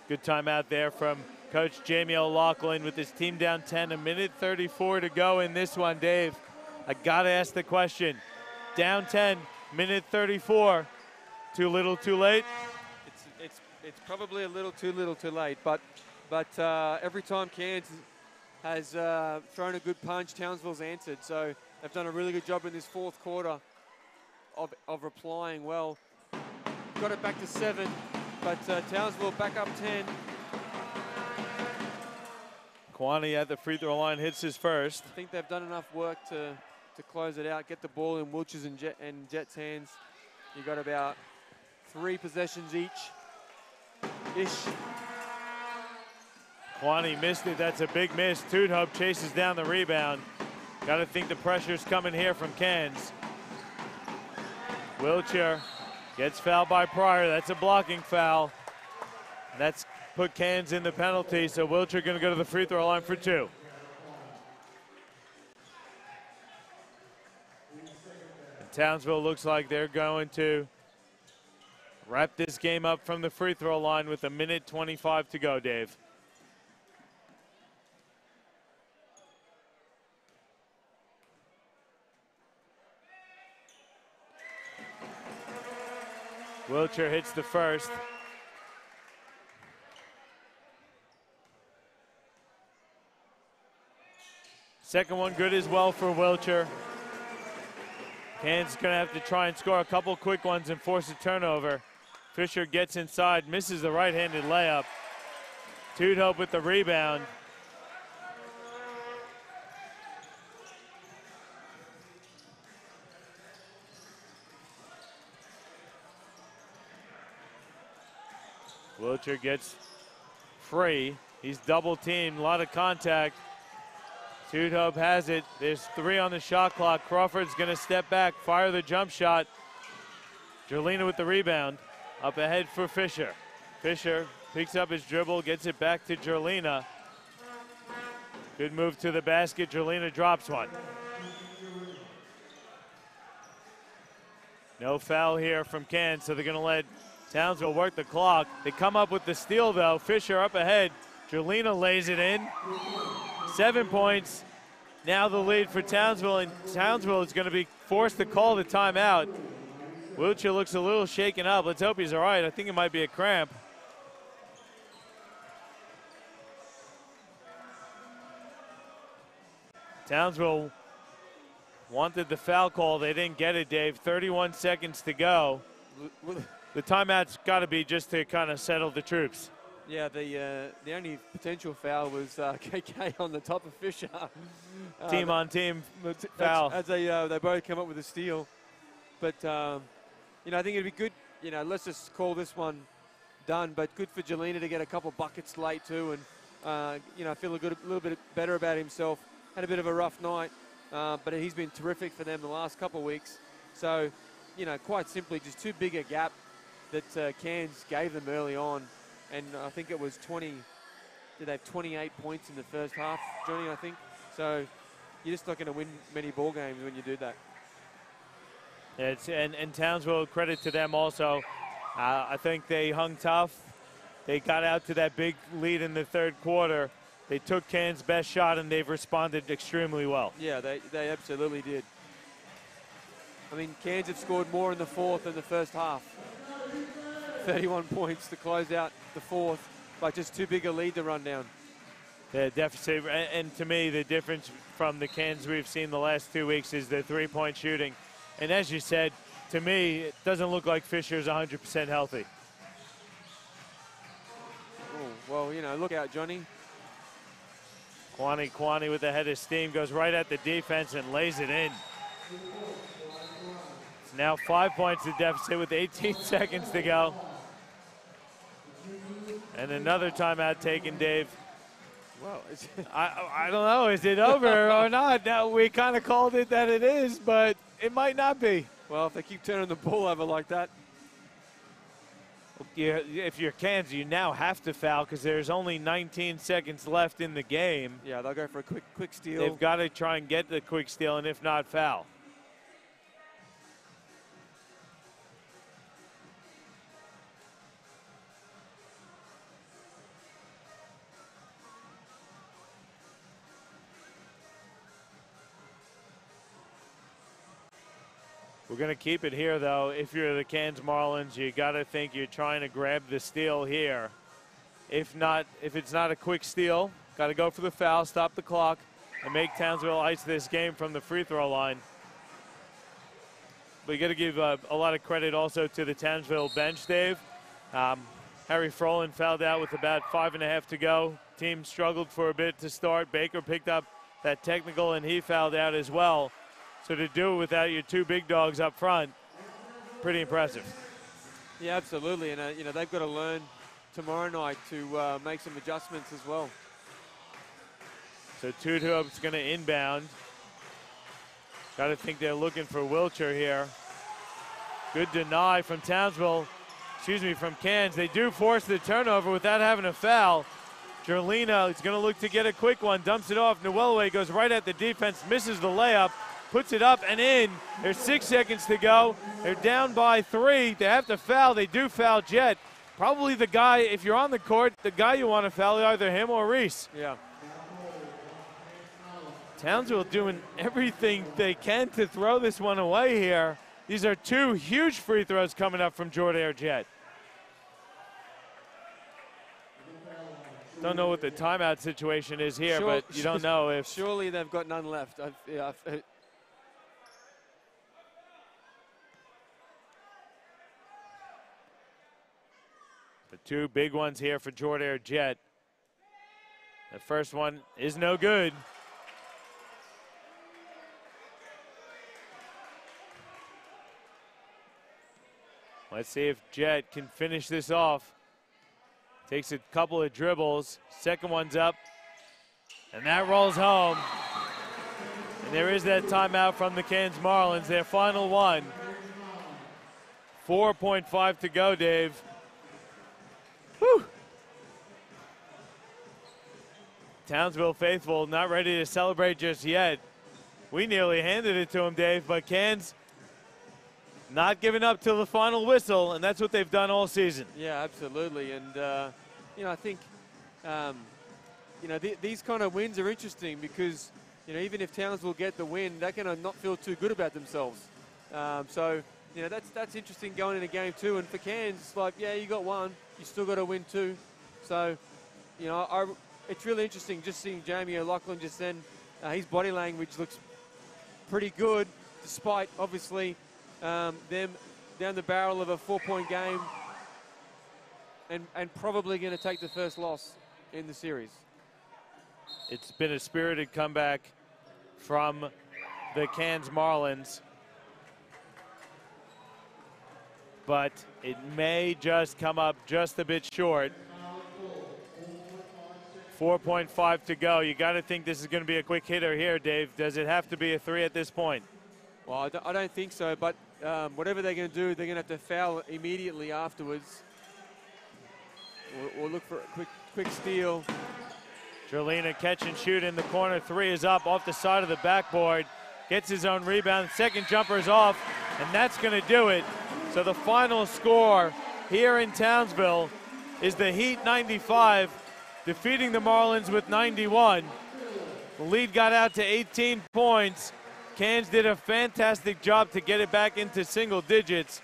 Good timeout there from Coach Jamie O'Loughlin with his team down 10, a minute 34 to go in this one. Dave, I gotta ask the question. Down 10, minute 34, too little too late? It's probably a little too late, but every time Cairns has thrown a good punch, Townsville's answered. So they've done a really good job in this fourth quarter of replying well. Got it back to 7. But Townsville back up 10. Kwani at the free throw line hits his first. I think they've done enough work to close it out, get the ball in Wiltshires and Jets' hands. You got about 3 possessions each-ish. Kwani missed it. That's a big miss. Tudhope chases down the rebound. Got to think the pressure's coming here from Cairns. Wiltshire gets fouled by Pryor. That's a blocking foul. That's put Cairns in the penalty, so Wiltshire going to go to the free throw line for 2. And Townsville looks like they're going to wrap this game up from the free throw line with a minute 25 to go, Dave. Wiltshire hits the first. Second one good as well for Wiltshire. Cairns gonna have to try and score a couple quick ones and force a turnover. Fisher gets inside, misses the right-handed layup. Tudhope with the rebound. Wiltshire gets free. He's double teamed, a lot of contact. Tudhope has it. There's 3 on the shot clock. Crawford's gonna step back, fire the jump shot. Jerlina with the rebound. Up ahead for Fisher. Fisher picks up his dribble, gets it back to Jerlina. Good move to the basket. Jerlina drops one. No foul here from Cairns, so they're gonna let Townsville work the clock. They come up with the steal, though. Fisher up ahead. Jerlina lays it in. 7 points. Now the lead for Townsville, and Townsville is going to be forced to call the timeout. Wiltshire looks a little shaken up. Let's hope he's all right. I think it might be a cramp. Townsville wanted the foul call. They didn't get it, Dave. 31 seconds to go. The timeout's got to be just to kind of settle the troops. Yeah, the only potential foul was KK on the top of Fisher. Team on team foul. As they both come up with a steal. But, you know, I think it'd be good, you know, let's just call this one done, but good for Jerlina to get a couple buckets late too, and, you know, feel a little bit better about himself. Had a bit of a rough night, but he's been terrific for them the last couple of weeks. So, you know, quite simply, just too big a gap that Cairns gave them early on. And I think it was 20, did they have 28 points in the first half, Johnny, I think? So you're just not going to win many ball games when you do that. And Townsville, credit to them also. I think they hung tough. They got out to that big lead in the third quarter. They took Cairns' best shot, and they've responded extremely well. Yeah, they absolutely did. I mean, Cairns have scored more in the fourth than the first half. 31 points to close out the fourth, but just too big a lead to run down. The deficit, and to me, the difference from the Cairns we've seen the last 2 weeks is the three-point shooting. And as you said, to me, it doesn't look like Fisher's 100% healthy. Oh, well, you know, look out, Johnny. Kwani with the head of steam goes right at the defense and lays it in. It's now 5 points to deficit with 18 seconds to go. And another timeout taken, Dave. Well, I don't know. Is it over or not? Now, we kind of called it that it is, but it might not be. Well, if they keep turning the ball over like that. If you're Kansas, you now have to foul because there's only 19 seconds left in the game. Yeah, they'll go for a quick steal. They've got to try and get the quick steal, and if not, foul. We're going to keep it here, though. If you're the Cairns Marlins, you got to think you're trying to grab the steal here. If it's not a quick steal, got to go for the foul, stop the clock, and make Townsville ice this game from the free throw line. But you got to give a lot of credit also to the Townsville bench, Dave. Harry Froland fouled out with about 5.5 to go. Team struggled for a bit to start. Baker picked up that technical, and he fouled out as well. So to do it without your two big dogs up front, pretty impressive. Yeah, absolutely. And, you know, they've got to learn tomorrow night to make some adjustments as well. So Tudhope's going to inbound. Got to think they're looking for Wilcher here. Good deny from Townsville. From Cairns. They do force the turnover without having a foul. Jerlina is going to look to get a quick one. Dumps it off. Nwelwe goes right at the defense. Misses the layup. Puts it up and in. There's 6 seconds to go. They're down by 3. They have to foul. They do foul Jet. Probably the guy, if you're on the court, the guy you want to foul, either him or Reese. Yeah. Townsville doing everything they can to throw this one away here. These are two huge free throws coming up from Jordair Jet. Don't know what the timeout situation is here, but you don't know if... Surely they've got none left. The two big ones here for Jordair Jet. The first one is no good. Let's see if Jet can finish this off. Takes a couple of dribbles. Second one's up. And that rolls home. And there is that timeout from the Cairns Marlins, their final one. 4.5 to go, Dave. Whew. Townsville faithful not ready to celebrate just yet. We nearly handed it to them, Dave, but Cairns not giving up till the final whistle, and that's what they've done all season. Yeah, absolutely. And, you know, I think, you know, these kind of wins are interesting because, you know, even if Townsville get the win, they're going to not feel too good about themselves. So, you know, that's interesting going into game 2. And for Cairns, it's like, yeah, you got one. You still got to win 2. So, you know, it's really interesting just seeing Jamie O'Loughlin just then. His body language looks pretty good, despite, obviously, them down the barrel of a 4-point game and probably going to take the first loss in the series. It's been a spirited comeback from the Cairns Marlins, but it may just come up just a bit short. 4.5 to go. You got to think this is going to be a quick hitter here, Dave. Does it have to be a 3 at this point? Well, I don't think so, but whatever they're going to do, they're going to have to foul immediately afterwards. We'll look for a quick steal. Jerlina catch and shoot in the corner. 3 is up off the side of the backboard. Gets his own rebound. Second jumper is off, and that's going to do it. So the final score here in Townsville is the Heat 95, defeating the Marlins with 91. The lead got out to 18 points. Cairns did a fantastic job to get it back into single digits.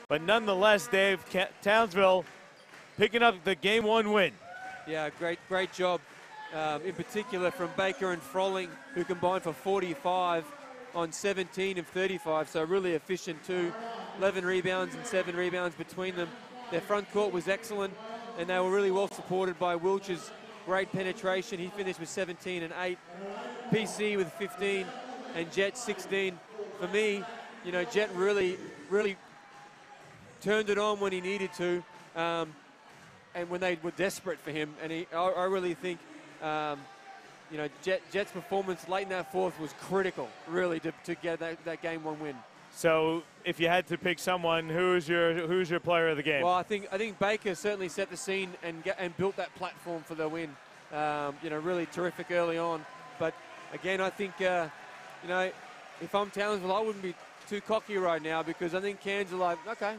But nonetheless, Dave, Townsville picking up the Game 1 win. Yeah, great job. In particular from Baker and Froling, who combined for 45 on 17 of 35, so really efficient too. 11 rebounds and 7 rebounds between them. Their front court was excellent, and they were really well supported by Wiltsh's great penetration. He finished with 17 and 8. PC with 15, and Jet 16. For me, you know, Jet really turned it on when he needed to, and when they were desperate for him. And I really think, you know, Jet's performance late in that fourth was critical, really, to get that Game 1 win. So, if you had to pick someone, who's your player of the game? Well, I think Baker certainly set the scene and built that platform for the win. You know, really terrific early on. But again, I think, you know, if I'm Townsville, I wouldn't be too cocky right now, because I think Cairns are like, okay,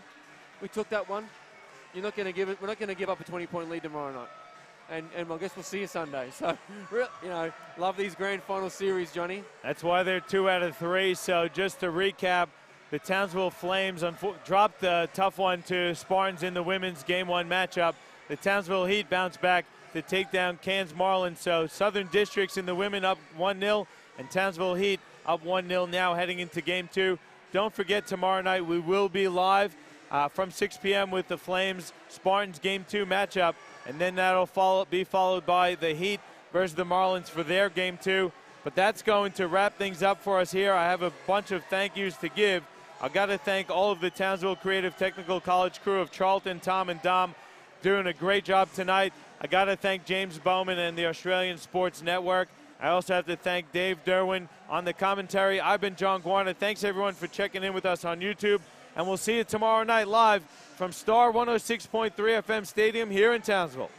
we took that one. You're not going to give it. We're not going to give up a 20-point lead tomorrow night. And I guess we'll see you Sunday. So, you know, love these grand final series, Johnny. That's why they're 2 out of 3. So just to recap, the Townsville Flames dropped a tough one to Spartans in the women's Game 1 matchup. The Townsville Heat bounced back to take down Cairns Marlins. So Southern Districts in the women up 1-0, and Townsville Heat up 1-0 now heading into Game 2. Don't forget, tomorrow night we will be live from 6 p.m. with the Flames Spartans Game 2 matchup. And then that'll be followed by the Heat versus the Marlins for their Game 2. But that's going to wrap things up for us here. I have a bunch of thank yous to give. I've got to thank all of the Townsville Creative Technical College crew of Charlton, Tom, and Dom, doing a great job tonight. I got to thank James Bowman and the Australian Sports Network. I also have to thank Dave Derwin on the commentary. I've been John Guarna. Thanks, everyone, for checking in with us on YouTube. And we'll see you tomorrow night live from Star 106.3 FM Stadium here in Townsville.